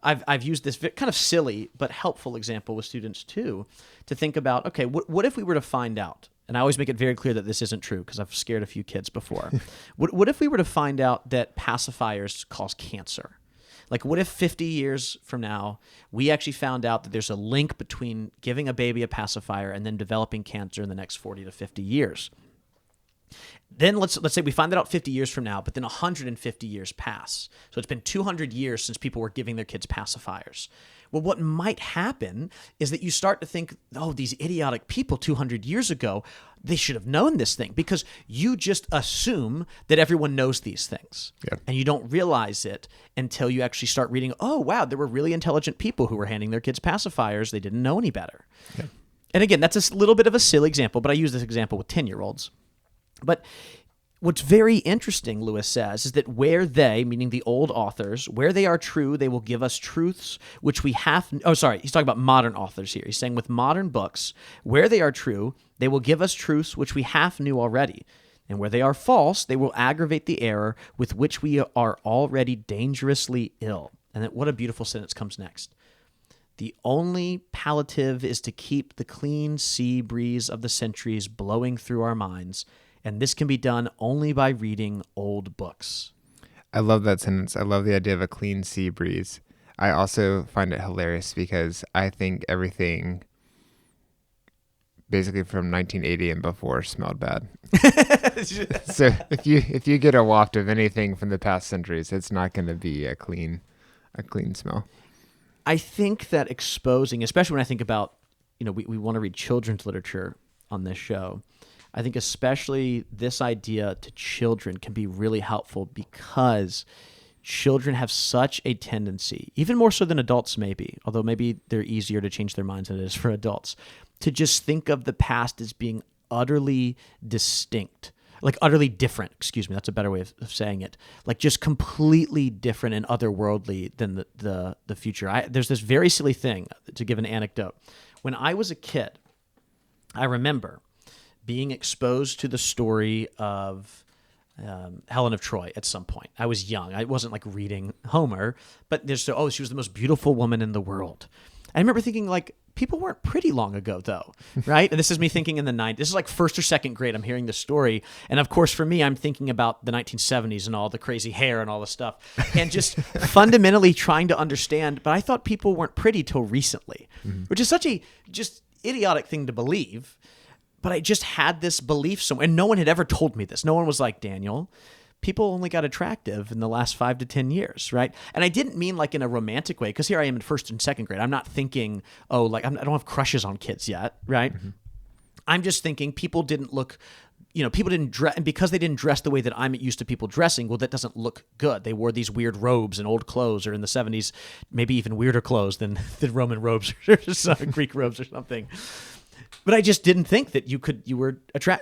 Speaker 1: I've used this kind of silly but helpful example with students too, to think about, okay, what if we were to find out, and I always make it very clear that this isn't true because I've scared a few kids before. What if we were to find out that pacifiers cause cancer? Like, what if 50 years from now, we actually found out that there's a link between giving a baby a pacifier and then developing cancer in the next 40 to 50 years? Then let's say we find that out 50 years from now, but then 150 years pass. So it's been 200 years since people were giving their kids pacifiers. Well, what might happen is that you start to think, oh, these idiotic people 200 years ago, they should have known this thing, because you just assume that everyone knows these things. And you don't realize it until you actually start reading, oh, wow, there were really intelligent people who were handing their kids pacifiers. They didn't know any better. And again, that's a little bit of a silly example, but I use this example with 10-year-olds. But what's very interesting, Lewis says, is that where they, meaning the old authors, where they are true, they will give us truths which we have... Oh, sorry, he's talking about modern authors here. He's saying with modern books, where they are true, they will give us truths which we half knew already. And where they are false, they will aggravate the error with which we are already dangerously ill. And then what a beautiful sentence comes next. The only palliative is to keep the clean sea breeze of the centuries blowing through our minds, and this can be done only by reading old books.
Speaker 2: I love that sentence. I love the idea of a clean sea breeze. I also find it hilarious because I think everything basically from 1980 and before smelled bad. So if you get a waft of anything from the past centuries, it's not going to be a clean smell.
Speaker 1: I think that exposing, especially when I think about, we want to read children's literature on this show. I think especially this idea to children can be really helpful because children have such a tendency, even more so than adults maybe, although maybe they're easier to change their minds than it is for adults, to just think of the past as being utterly distinct, like utterly different, excuse me, that's a better way of saying it, like just completely different and otherworldly than the future. There's this very silly thing, to give an anecdote. When I was a kid, I remember being exposed to the story of Helen of Troy at some point. I was young. I wasn't like reading Homer, but she was the most beautiful woman in the world. I remember thinking like, people weren't pretty long ago though, right? And this is me thinking in the 90s. This is like first or second grade. I'm hearing the story. And of course, for me, I'm thinking about the 1970s and all the crazy hair and all the stuff and just fundamentally trying to understand. But I thought people weren't pretty till recently, which is such a just idiotic thing to believe. But I just had this belief somewhere, and no one had ever told me this. No one was like, Daniel, people only got attractive in the last 5 to 10 years, right? And I didn't mean like in a romantic way, because here I am in first and second grade. I'm not thinking, I don't have crushes on kids yet, right? I'm just thinking people didn't look people didn't dress, and because they didn't dress the way that I'm used to people dressing, well, that doesn't look good. They wore these weird robes and old clothes, or in the 70s, maybe even weirder clothes than Roman robes or Greek robes or something. But I just didn't think that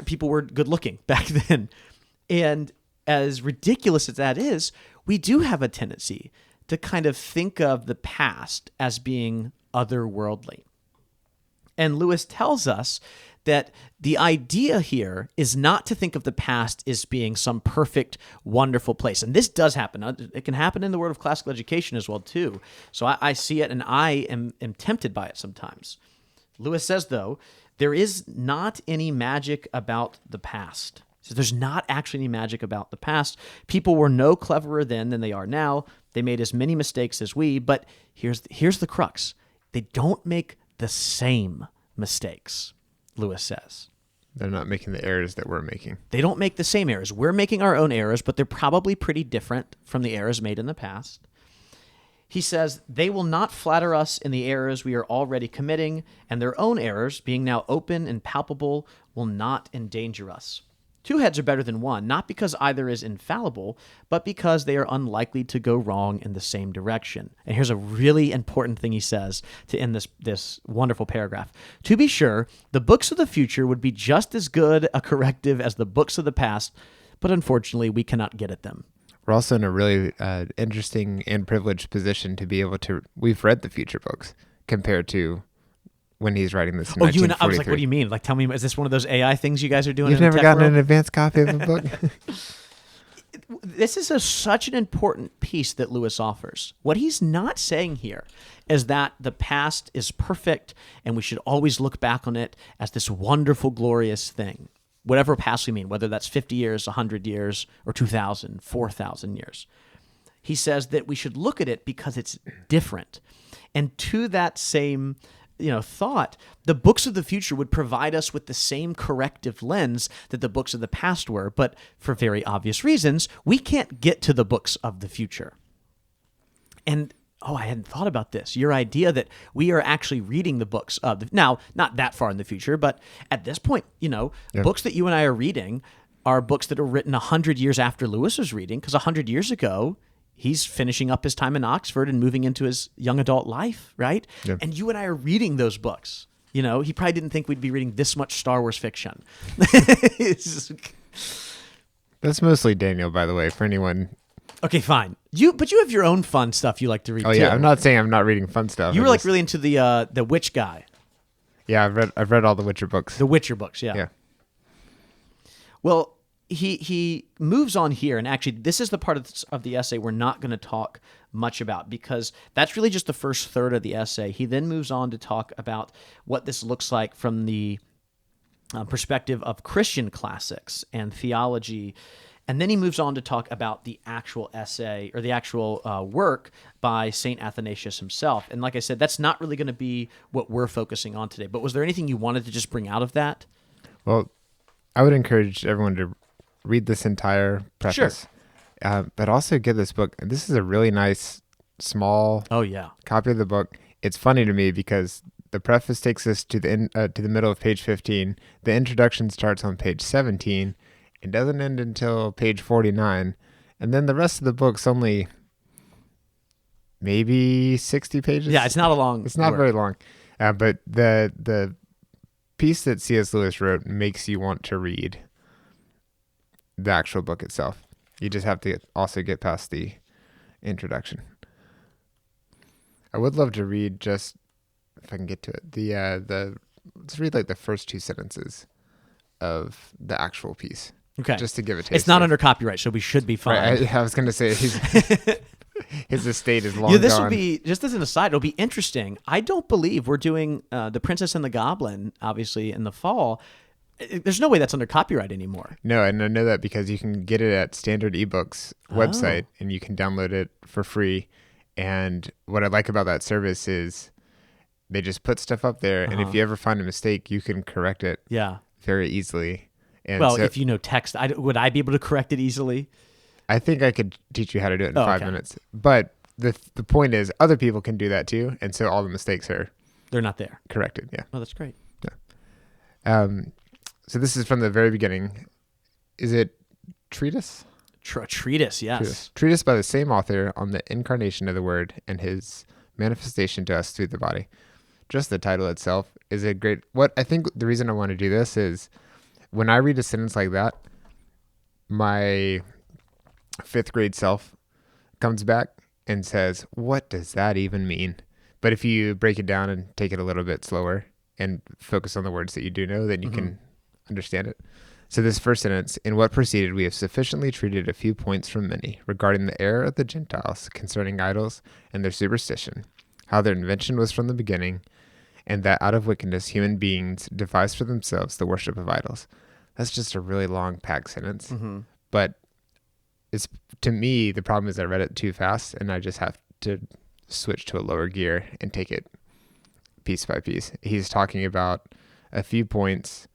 Speaker 1: people were good looking back then. And as ridiculous as that is, we do have a tendency to kind of think of the past as being otherworldly. And Lewis tells us that the idea here is not to think of the past as being some perfect, wonderful place. And this does happen. It can happen in the world of classical education as well, too. So I see it, and I am tempted by it sometimes. Lewis says, though, there is not any magic about the past. He says there's not actually any magic about the past. People were no cleverer then than they are now. They made as many mistakes as we, but here's the crux. They don't make the same mistakes, Lewis says.
Speaker 2: They're not making the errors that we're making.
Speaker 1: They don't make the same errors. We're making our own errors, but they're probably pretty different from the errors made in the past. He says, they will not flatter us in the errors we are already committing, and their own errors, being now open and palpable, will not endanger us. Two heads are better than one, not because either is infallible, but because they are unlikely to go wrong in the same direction. And here's a really important thing he says to end this wonderful paragraph. To be sure, the books of the future would be just as good a corrective as the books of the past, but unfortunately we cannot get at them.
Speaker 2: We're also in a really interesting and privileged position to be able to, we've read the future books compared to when he's writing this in 1943.
Speaker 1: I was like, what do you mean? Like, tell me, is this one of those AI things you guys are doing?
Speaker 2: You've never gotten an advanced copy of a book?
Speaker 1: This is such an important piece that Lewis offers. What he's not saying here is that the past is perfect and we should always look back on it as this wonderful, glorious thing. Whatever past we mean, whether that's 50 years, 100 years, or 2,000, 4,000 years. He says that we should look at it because it's different. And to that same thought, the books of the future would provide us with the same corrective lens that the books of the past were, but for very obvious reasons, we can't get to the books of the future. And I hadn't thought about this. Your idea that we are actually reading the books of now, not that far in the future, but at this point, books that you and I are reading are books that are written 100 years after Lewis was reading, because 100 years ago, he's finishing up his time in Oxford and moving into his young adult life, right? Yeah. And you and I are reading those books. He probably didn't think we'd be reading this much Star Wars fiction.
Speaker 2: That's mostly Daniel, by the way, for anyone.
Speaker 1: Okay, fine. But you have your own fun stuff you like to read too.
Speaker 2: Oh yeah, I'm not saying I'm not reading fun stuff.
Speaker 1: You were like really into the Witch guy.
Speaker 2: Yeah, I've read all the Witcher books.
Speaker 1: The Witcher books, yeah.
Speaker 2: Yeah.
Speaker 1: Well, he moves on here, and actually this is the part of the essay we're not going to talk much about, because that's really just the first third of the essay. He then moves on to talk about what this looks like from the perspective of Christian classics and theology. And then he moves on to talk about the actual essay, or the actual work by St. Athanasius himself. And like I said, that's not really going to be what we're focusing on today. But was there anything you wanted to just bring out of that?
Speaker 2: Well, I would encourage everyone to read this entire preface. Sure. But also get this book. This is a really nice, small copy of the book. It's funny to me because the preface takes us to the middle of page 15. The introduction starts on page 17. It doesn't end until page 49. And then the rest of the book's only maybe 60 pages.
Speaker 1: Yeah, it's not a long
Speaker 2: It's not very long. But the piece that C.S. Lewis wrote makes you want to read the actual book itself. You just have to also get past the introduction. I would love to read, just if I can get to it, let's read like the first two sentences of the actual piece.
Speaker 1: Okay.
Speaker 2: Just to give a taste.
Speaker 1: It's not under copyright, so we should be fine.
Speaker 2: Right, I was going to say his estate is long
Speaker 1: this
Speaker 2: gone.
Speaker 1: will be, just as an aside, it'll be interesting. I don't believe we're doing The Princess and the Goblin, obviously, in the fall. There's no way that's under copyright anymore.
Speaker 2: No, and I know that because you can get it at Standard eBooks website, and you can download it for free. And what I like about that service is they just put stuff up there, and if you ever find a mistake, you can correct it very easily. And
Speaker 1: well, if you know text, would I be able to correct it easily?
Speaker 2: I think I could teach you how to do it in 5 minutes. But the point is, other people can do that too, and so all the mistakes
Speaker 1: they're not there.
Speaker 2: Corrected, yeah.
Speaker 1: Oh, that's great.
Speaker 2: Yeah. So this is from the very beginning. is it treatise?
Speaker 1: Treatise, yes.
Speaker 2: Treatise by the same author on the incarnation of the Word and his manifestation to us through the body. Just the title itself is a great... What I think the reason I want to do this is when I read a sentence like that, my 5th grade self comes back and says, what does that even mean? But if you break it down and take it a little bit slower and focus on the words that you do know, then you can understand it. So this first sentence, in what preceded, we have sufficiently treated a few points from many regarding the error of the Gentiles concerning idols and their superstition, how their invention was from the beginning, and that out of wickedness human beings devised for themselves the worship of idols. That's just a really long, packed sentence. But it's, to me, the problem is I read it too fast, and I just have to switch to a lower gear and take it piece by piece. He's talking about a few points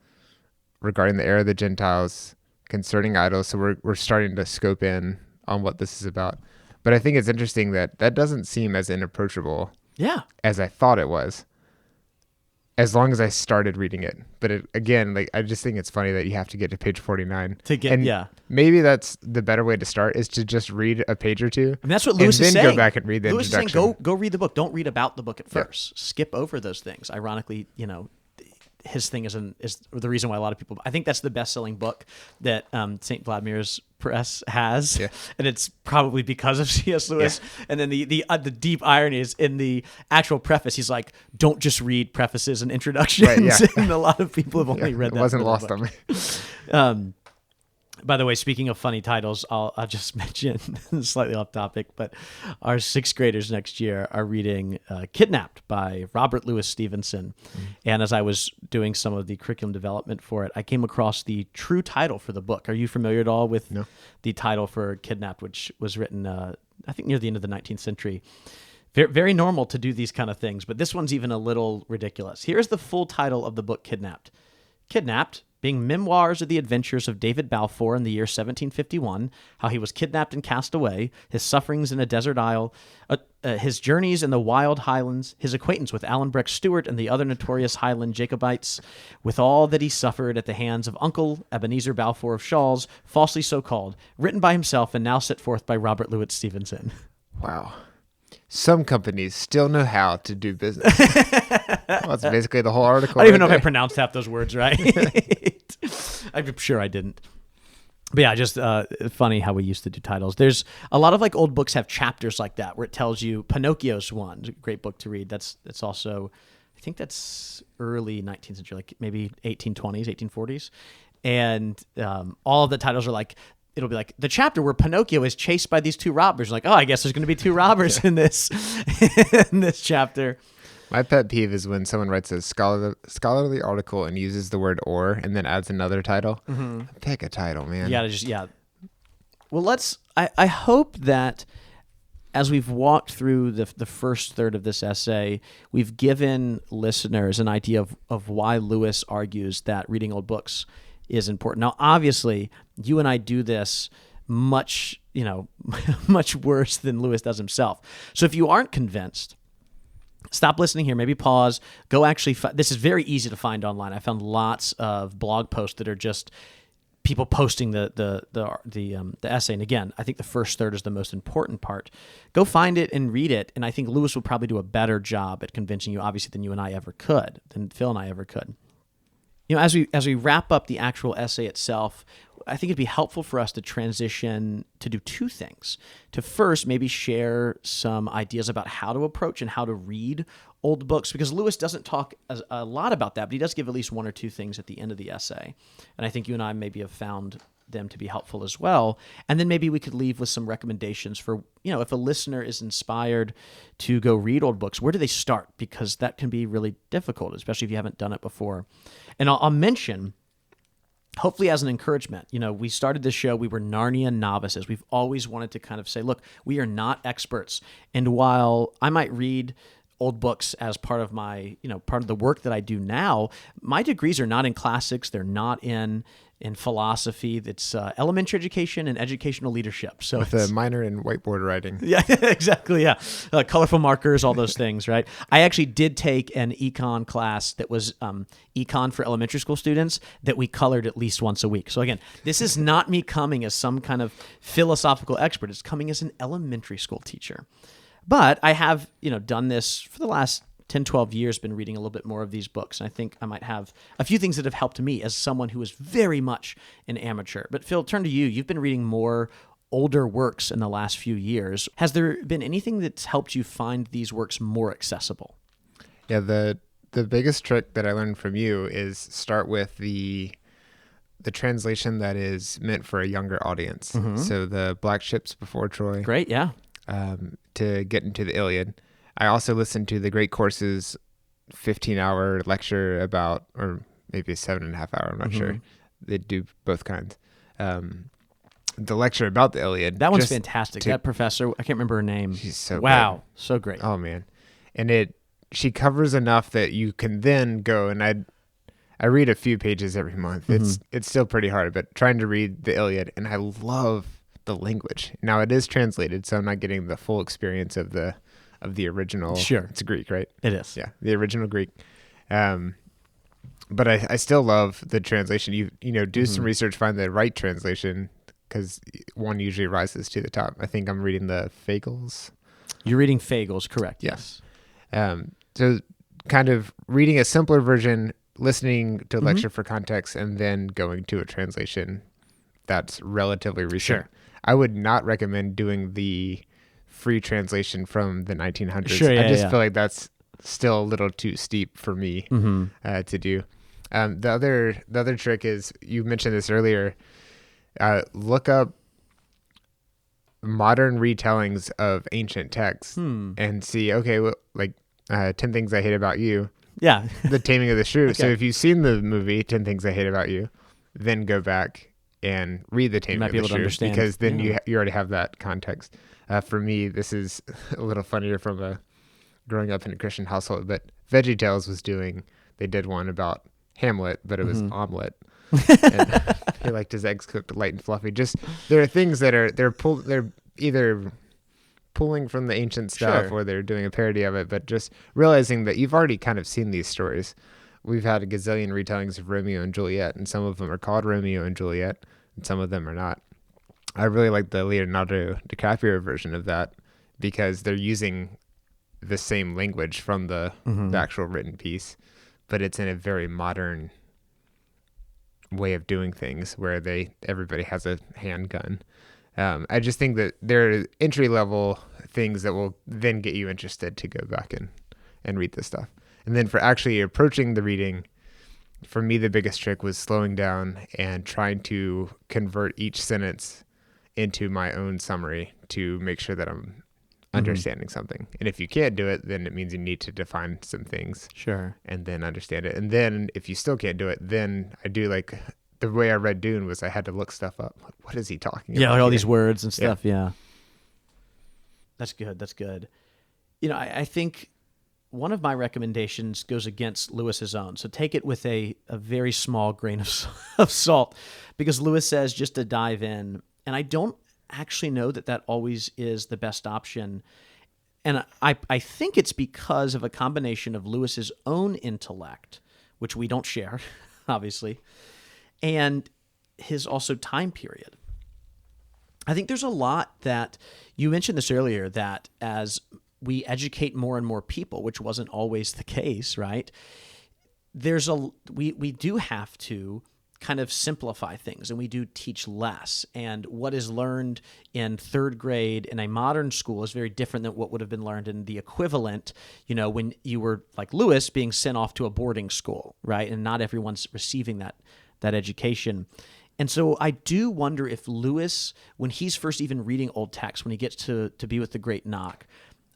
Speaker 2: regarding the error of the Gentiles concerning idols. So we're starting to scope in on what this is about. But I think it's interesting that doesn't seem as inapproachable as I thought it was, as long as I started reading it. But again, like, I just think it's funny that you have to get to page 49
Speaker 1: to get,
Speaker 2: maybe that's the better way to start, is to just read a page or two.
Speaker 1: And that's what Lewis is saying.
Speaker 2: And then go back and read the
Speaker 1: Lewis
Speaker 2: introduction.
Speaker 1: is saying, go read the book. Don't read about the book at first. Skip over those things. Ironically, his thing is the reason why a lot of people... I think that's the best-selling book that St. Vladimir's Press has, and it's probably because of C.S. Lewis. And then the deep irony is in the actual preface. He's like, don't just read prefaces and introductions. And a lot of people have only read that.
Speaker 2: It wasn't lost on me.
Speaker 1: By the way, speaking of funny titles, I'll just mention, slightly off topic, but our 6th graders next year are reading Kidnapped by Robert Louis Stevenson. And as I was doing some of the curriculum development for it, I came across the true title for the book. Are you familiar at all with the title for Kidnapped, which was written, I think, near the end of the 19th century? Very, very normal to do these kind of things, but this one's even a little ridiculous. Here's the full title of the book, Kidnapped. Kidnapped, being memoirs of the adventures of David Balfour in the year 1751, how he was kidnapped and cast away, his sufferings in a desert isle, his journeys in the wild highlands, his acquaintance with Alan Breck Stewart and the other notorious Highland Jacobites, with all that he suffered at the hands of Uncle Ebenezer Balfour of Shawls, falsely so called, written by himself and now set forth by Robert Louis Stevenson.
Speaker 2: Wow. Some companies still know how to do business. Well, that's basically the whole article.
Speaker 1: I don't even know if I pronounced half those words right. I'm sure I didn't. But yeah, just funny how we used to do titles. There's a lot of like old books have chapters like that where it tells you. Pinocchio's one. It's a great book to read. That's also, I think that's early 19th century, like maybe 1820s, 1840s. And all of the titles are like, it'll be like the chapter where Pinocchio is chased by these 2 robbers. Like, oh, I guess there's going to be 2 robbers in this chapter.
Speaker 2: My pet peeve is when someone writes a scholarly article and uses the word "or" and then adds another title. Pick a title, man.
Speaker 1: You gotta Well, I hope that as we've walked through the first third of this essay, we've given listeners an idea of why Lewis argues that reading old books is important. Now, obviously, you and I do this much worse than Lewis does himself. So if you aren't convinced, stop listening here, maybe pause, go actually, this is very easy to find online. I found lots of blog posts that are just people posting the essay. And again, I think the first third is the most important part. Go find it and read it. And I think Lewis will probably do a better job at convincing you, obviously, than you and I ever could, than Phil and I ever could. As we wrap up the actual essay itself, I think it'd be helpful for us to transition to do 2 things. To first maybe share some ideas about how to approach and how to read old books, because Lewis doesn't talk a lot about that, but he does give at least 1 or 2 things at the end of the essay. And I think you and I maybe have found them to be helpful as well. And then maybe we could leave with some recommendations for, if a listener is inspired to go read old books, where do they start? Because that can be really difficult, especially if you haven't done it before. And I'll mention, hopefully as an encouragement, we started this show, we were Narnia novices. We've always wanted to kind of say, look, we are not experts. And while I might read old books as part of my, part of the work that I do now, my degrees are not in classics. They're not in philosophy. It's elementary education and educational leadership. So
Speaker 2: with a minor in whiteboard writing.
Speaker 1: Yeah, exactly. Yeah. Colorful markers, all those things, right? I actually did take an econ class that was econ for elementary school students that we colored at least once a week. So again, this is not me coming as some kind of philosophical expert. It's coming as an elementary school teacher. But I have, done this for the last 10, 12 years, been reading a little bit more of these books. And I think I might have a few things that have helped me as someone who is very much an amateur. But Phil, turn to you. You've been reading more older works in the last few years. Has there been anything that's helped you find these works more accessible?
Speaker 2: Yeah, the biggest trick that I learned from you is start with the translation that is meant for a younger audience. Mm-hmm. So the Black Ships Before Troy.
Speaker 1: Great, yeah.
Speaker 2: To get into the Iliad. I also listened to the Great Courses 15-hour lecture about, or maybe a 7.5 hour, I'm not sure. They do both kinds. The lecture about the Iliad.
Speaker 1: That one's fantastic. That professor, I can't remember her name.
Speaker 2: She's so
Speaker 1: wow,
Speaker 2: good.
Speaker 1: So great.
Speaker 2: Oh man, and she covers enough that you can then go, and I read a few pages every month. It's still pretty hard, but trying to read the Iliad, and I love the language. Now it is translated, so I'm not getting the full experience of the original.
Speaker 1: Sure,
Speaker 2: it's Greek, right?
Speaker 1: It is.
Speaker 2: Yeah, the original Greek. But I still love the translation. You do some research, find the right translation, because one usually rises to the top. I think I'm reading the Fagles.
Speaker 1: You're reading Fagles, correct?
Speaker 2: Yes. So kind of reading a simpler version, listening to a lecture for context, and then going to a translation that's relatively recent.
Speaker 1: Sure.
Speaker 2: I would not recommend doing the free translation from the 1900s.
Speaker 1: Sure, yeah,
Speaker 2: I just feel like that's still a little too steep for me to do. The other trick is, you mentioned this earlier, look up modern retellings of ancient texts and see, okay, well, like 10 Things I Hate About You.
Speaker 1: Yeah.
Speaker 2: The Taming of the Shrew.
Speaker 1: Okay.
Speaker 2: So if you've seen the movie 10 Things I Hate About You, then go back and read The Taming of the Shrew, because then you already have that context. For me, this is a little funnier from growing up in a Christian household, but VeggieTales they did one about Hamlet, but it was omelet. And he liked his eggs cooked light and fluffy. Just, there are things that they're either pulling from the ancient stuff or they're doing a parody of it, but just realizing that you've already kind of seen these stories. We've had a gazillion retellings of Romeo and Juliet, and some of them are called Romeo and Juliet, and some of them are not. I really like the Leonardo DiCaprio version of that, because they're using the same language from the actual written piece, but it's in a very modern way of doing things where everybody has a handgun. I just think that there are entry level things that will then get you interested to go back and read this stuff. And then for actually approaching the reading, for me, the biggest trick was slowing down and trying to convert each sentence into my own summary to make sure that I'm understanding something. And if you can't do it, then it means you need to define some things.
Speaker 1: Sure.
Speaker 2: And then understand it. And then if you still can't do it, then I do, like the way I read Dune was I had to look stuff up. Like, what is he talking about?
Speaker 1: Yeah, like all these words and stuff. Yeah. That's good. That's good. I think one of my recommendations goes against Lewis's own. So take it with a very small grain of salt, because Lewis says just to dive in. And I don't actually know that always is the best option. And I think it's because of a combination of Lewis's own intellect, which we don't share, obviously, and his also time period. I think there's a lot that, you mentioned this earlier, that as we educate more and more people, which wasn't always the case, right? We do have to kind of simplify things, and we do teach less. And what is learned in third grade in a modern school is very different than what would have been learned in the equivalent, when you were like Lewis being sent off to a boarding school, right? And not everyone's receiving that education. And so I do wonder if Lewis, when he's first even reading old texts, when he gets to be with the great Knock,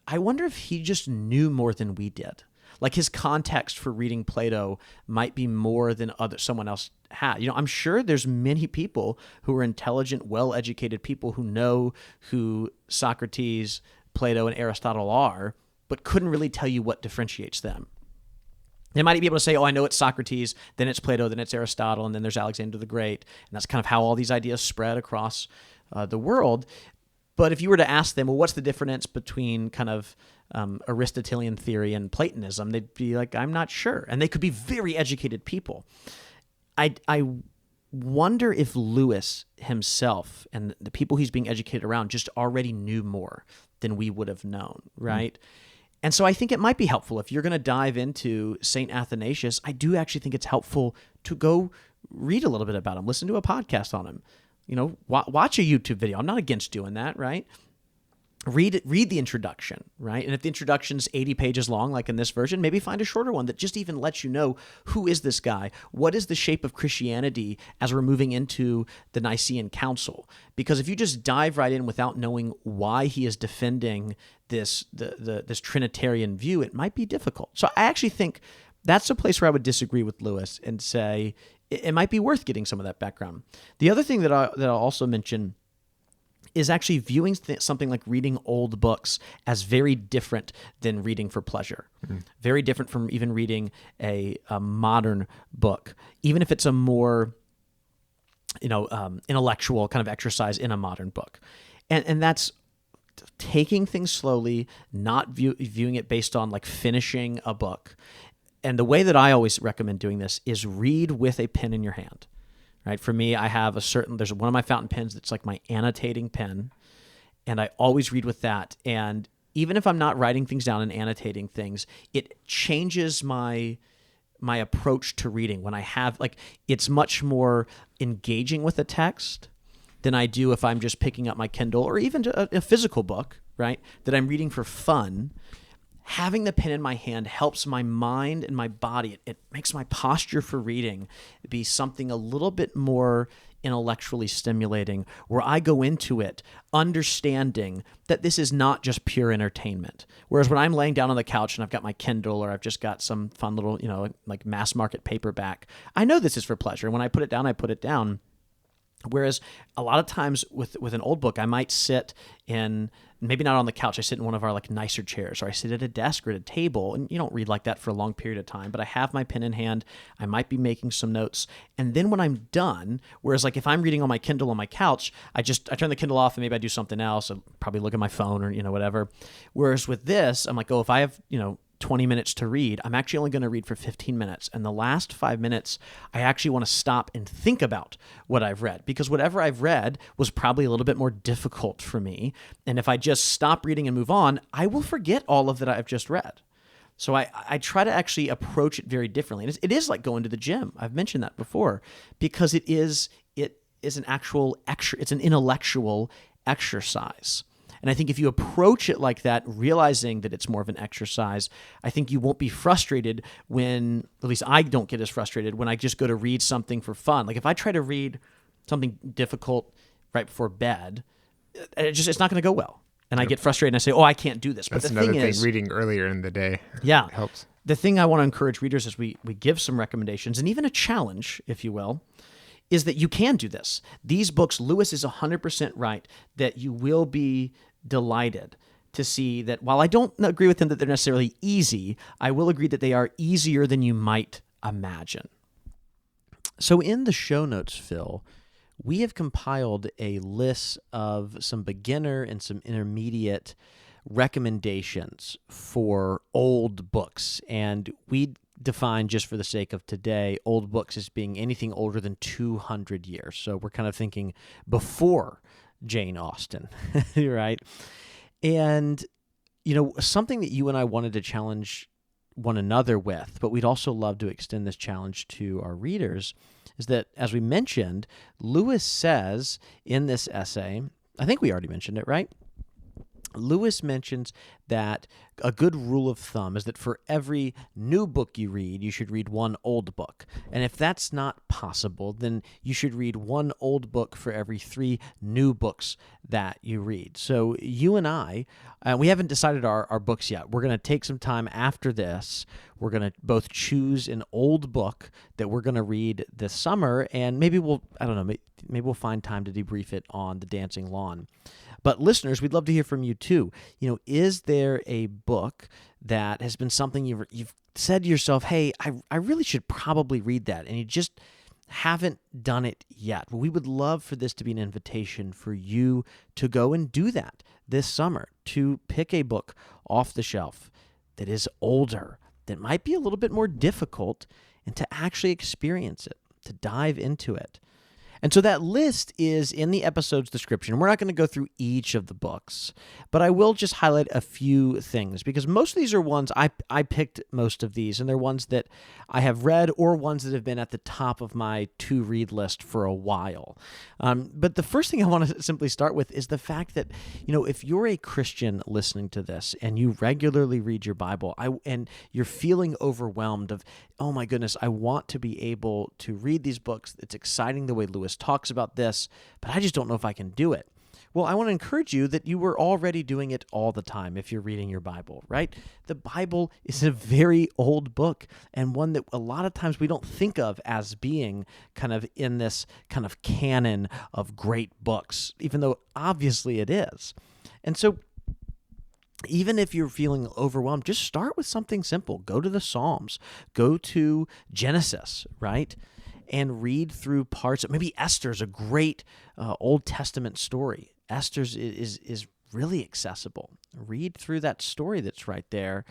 Speaker 1: I wonder if he just knew more than we did. Like his context for reading Plato might be more than someone else had. I'm sure there's many people who are intelligent, well-educated people who know who Socrates, Plato, and Aristotle are, but couldn't really tell you what differentiates them. They might be able to say, oh, I know it's Socrates, then it's Plato, then it's Aristotle, and then there's Alexander the Great. And that's kind of how all these ideas spread across the world. But if you were to ask them, well, what's the difference between kind of Aristotelian theory and Platonism, they'd be like, I'm not sure. And they could be very educated people. I wonder if Lewis himself and the people he's being educated around just already knew more than we would have known, right? And so I think it might be helpful if you're going to dive into St. Athanasius. I do actually think it's helpful to go read a little bit about him, listen to a podcast on him, watch a YouTube video. I'm not against doing that, right? Read the introduction, right? And if the introduction's 80 pages long, like in this version, maybe find a shorter one that just even lets you know, who is this guy? What is the shape of Christianity as we're moving into the Nicene Council? Because if you just dive right in without knowing why he is defending this Trinitarian view, it might be difficult. So I actually think that's a place where I would disagree with Lewis and say it might be worth getting some of that background. The other thing that I'll also mention is actually viewing something like reading old books as very different than reading for pleasure. Very different from even reading a modern book, even if it's a more intellectual kind of exercise in a modern book. And that's taking things slowly, not viewing it based on like finishing a book. And the way that I always recommend doing this is read with a pen in your hand. Right? For me, I have there's one of my fountain pens that's like my annotating pen, and I always read with that. And even if I'm not writing things down and annotating things, it changes my approach to reading. When I have, it's much more engaging with a text than I do if I'm just picking up my Kindle or even a physical book, right, that I'm reading for fun. Having the pen in my hand helps my mind and my body. It makes my posture for reading be something a little bit more intellectually stimulating, where I go into it understanding that this is not just pure entertainment. Whereas when I'm laying down on the couch and I've got my Kindle or I've just got some fun little, like mass market paperback, I know this is for pleasure. When I put it down, I put it down. Whereas a lot of times with an old book, I might sit in, maybe not on the couch, I sit in one of our like nicer chairs, or I sit at a desk or at a table, and you don't read like that for a long period of time, but I have my pen in hand, I might be making some notes, and then when I'm done, whereas like if I'm reading on my Kindle on my couch, I turn the Kindle off and maybe I do something else, I'll probably look at my phone or whatever. Whereas with this, I'm like, oh, if I have 20 minutes to read, I'm actually only going to read for 15 minutes. And the last 5 minutes, I actually want to stop and think about what I've read, because whatever I've read was probably a little bit more difficult for me. And if I just stop reading and move on, I will forget all of that I've just read. So I try to actually approach it very differently. And it is like going to the gym. I've mentioned that before, because it is an actual it's an intellectual exercise. And I think if you approach it like that, realizing that it's more of an exercise, I think you won't be frustrated when, at least I don't get as frustrated when I just go to read something for fun. Like if I try to read something difficult right before bed, it's not going to go well. And I get frustrated and I say, oh, I can't do this. But
Speaker 2: That's
Speaker 1: the
Speaker 2: another
Speaker 1: thing
Speaker 2: thing,
Speaker 1: is,
Speaker 2: reading earlier in the day helps.
Speaker 1: The thing I want to encourage readers is we give some recommendations and even a challenge, if you will, is that you can do this. These books, Lewis is 100% right that you will be delighted to see that while I don't agree with him that they're necessarily easy, I will agree that they are easier than you might imagine. So in the show notes, Phil, we have compiled a list of some beginner and some intermediate recommendations for old books. And we define, just for the sake of today, old books as being anything older than 200 years. So we're kind of thinking before Jane Austen, right? And, something that you and I wanted to challenge one another with, but we'd also love to extend this challenge to our readers, is that, as we mentioned, Lewis says in this essay, I think we already mentioned it, right? Lewis mentions that a good rule of thumb is that for every new book you read, you should read one old book. And if that's not possible, then you should read one old book for every 3 new books that you read. So you and I, we haven't decided our books yet. We're going to take some time after this. We're going to both choose an old book that we're going to read this summer, and maybe we'll find time to debrief it on the dancing lawn. But listeners, we'd love to hear from you too. Is there a book that has been something you've said to yourself, hey, I really should probably read that, and you just haven't done it yet? Well, we would love for this to be an invitation for you to go and do that this summer, to pick a book off the shelf that is older, that might be a little bit more difficult, and to actually experience it, to dive into it. And so that list is in the episode's description. We're not going to go through each of the books, but I will just highlight a few things, because most of these are ones I picked most of these, and they're ones that I have read or ones that have been at the top of my to-read list for a while. But the first thing I want to simply start with is the fact that, if you're a Christian listening to this and you regularly read your Bible, and you're feeling overwhelmed of, oh my goodness, I want to be able to read these books. It's exciting the way Lewis talks about this, but I just don't know if I can do it. Well, I want to encourage you that you were already doing it all the time if you're reading your Bible, right? The Bible is a very old book, and one that a lot of times we don't think of as being kind of in this kind of canon of great books, even though obviously it is. And so even if you're feeling overwhelmed, just start with something simple. Go to the Psalms, go to Genesis, right? And read through parts of, maybe Esther's a great Old Testament story. Esther's is really accessible. Read through that story that's right there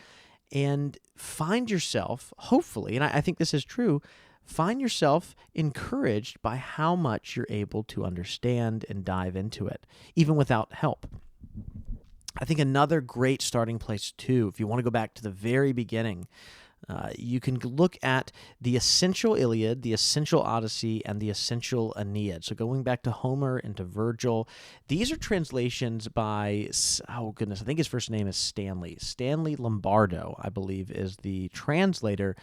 Speaker 1: and find yourself, hopefully, and I think this is true, find yourself encouraged by how much you're able to understand and dive into it, even without help. I think another great starting place, too, if you want to go back to the very beginning, you can look at the essential Iliad, the essential Odyssey, and the essential Aeneid. So going back to Homer and to Virgil, these are translations by, I think his first name is Stanley. Stanley Lombardo, I believe, is the translator.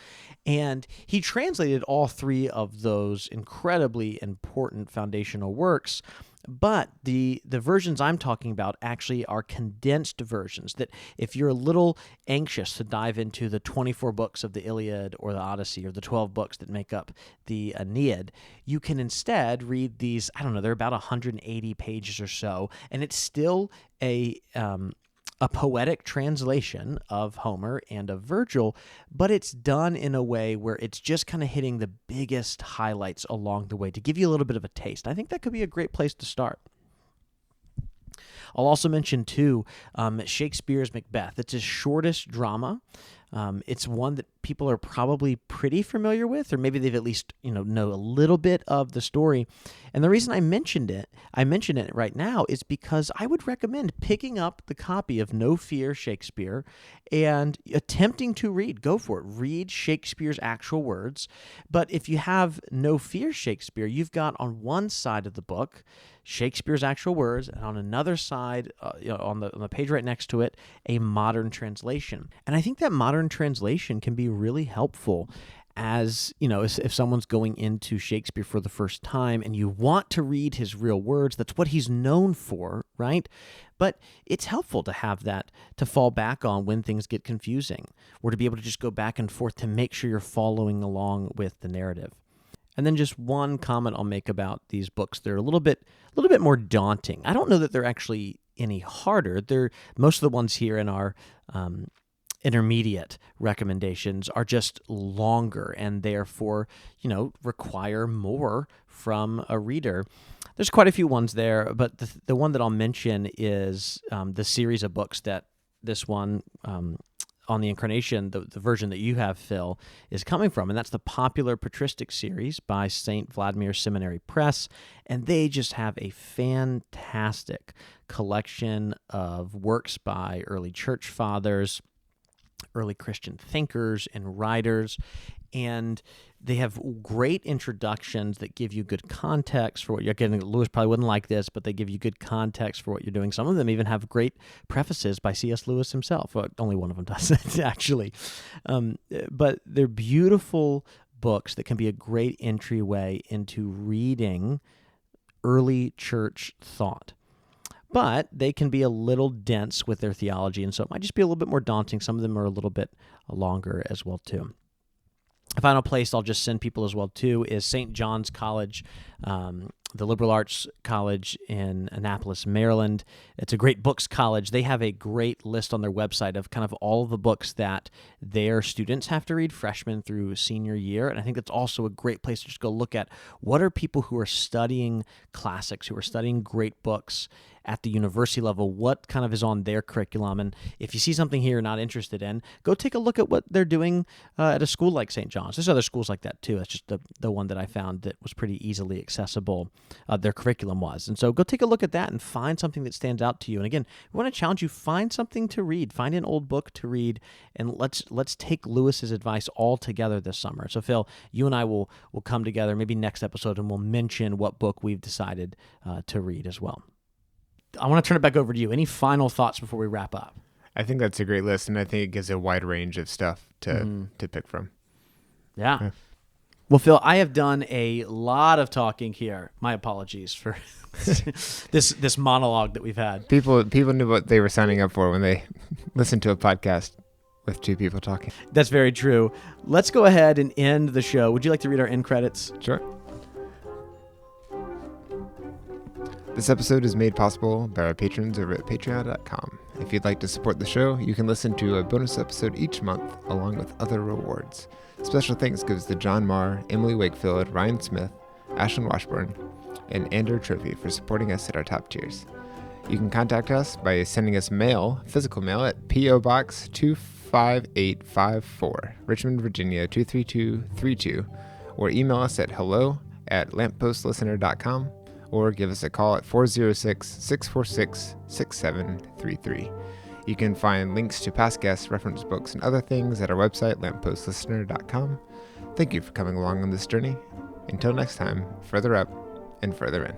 Speaker 1: And he translated all three of those incredibly important foundational works. But the versions I'm talking about actually are condensed versions, that if you're a little anxious to dive into the 24 books of the Iliad or the Odyssey or the 12 books that make up the Aeneid, you can instead read these, they're about 180 pages or so, and it's still a poetic translation of Homer and of Virgil, but it's done in a way where it's just kind of hitting the biggest highlights along the way to give you a little bit of a taste. I think that could be a great place to start. I'll also mention, too, Shakespeare's Macbeth. It's his shortest drama. It's one that people are probably pretty familiar with, or maybe they've at least know a little bit of the story. And the reason I mentioned it right now, is because I would recommend picking up the copy of No Fear Shakespeare and attempting to read. Go for it. Read Shakespeare's actual words. But if you have No Fear Shakespeare, you've got on one side of the book Shakespeare's actual words, and on another side, on the page right next to it, a modern translation. And I think that modern translation can be really helpful as, if someone's going into Shakespeare for the first time and you want to read his real words. That's what he's known for, right? But it's helpful to have that to fall back on when things get confusing, or to be able to just go back and forth to make sure you're following along with the narrative. And then just one comment I'll make about these books. They're a little bit more daunting. I don't know that they're actually any harder. Most of the ones here in our intermediate recommendations are just longer and therefore, require more from a reader. There's quite a few ones there, but the one that I'll mention is the series of books that this one on the Incarnation, the version that you have, Phil, is coming from, and that's the popular patristic series by St. Vladimir Seminary Press, and they just have a fantastic collection of works by early church fathers, early Christian thinkers and writers, and they have great introductions that give you good context for what you're getting. Lewis probably wouldn't like this, but they give you good context for what you're doing. Some of them even have great prefaces by C.S. Lewis himself. Well, only one of them does, actually. But they're beautiful books that can be a great entryway into reading early church thought. But they can be a little dense with their theology, and so it might just be a little bit more daunting. Some of them are a little bit longer as well, too. A final place I'll just send people as well, too, is St. John's College. the liberal arts college in Annapolis, Maryland. It's a great books college. They have a great list on their website of kind of all the books that their students have to read, freshman through senior year. And I think that's also a great place to just go look at what are people who are studying classics, who are studying great books at the university level, what kind of is on their curriculum. And if you see something here you're not interested in, go take a look at what they're doing at a school like St. John's. There's other schools like that too. That's just the one that I found that was pretty easily accessible, their curriculum was. And so go take a look at that and find something that stands out to you. And again, we want to challenge you, find something to read, find an old book to read, and let's take Lewis's advice all together this summer. So Phil, you and I will come together maybe next episode and we'll mention what book we've decided to read as well. I want to turn it back over to you. Any final thoughts before we wrap up?
Speaker 2: I think that's a great list, and I think it gives a wide range of stuff to pick from.
Speaker 1: Yeah. Well, Phil, I have done a lot of talking here. My apologies for this monologue that we've had.
Speaker 2: People knew what they were signing up for when they listened to a podcast with two people talking.
Speaker 1: That's very true. Let's go ahead and end the show. Would you like to read our end credits?
Speaker 2: Sure. This episode is made possible by our patrons over at patreon.com. If you'd like to support the show, you can listen to a bonus episode each month along with other rewards. Special thanks goes to John Marr, Emily Wakefield, Ryan Smith, Ashlyn Washburn, and Andrew Trophy for supporting us at our top tiers. You can contact us by sending us mail, physical mail, at P.O. Box 25854, Richmond, Virginia 23232, or email us at hello@lamppostlistener.com, or give us a call at 406-646-6733. You can find links to past guests, reference books, and other things at our website, lamppostlistener.com. Thank you for coming along on this journey. Until next time, further up and further in.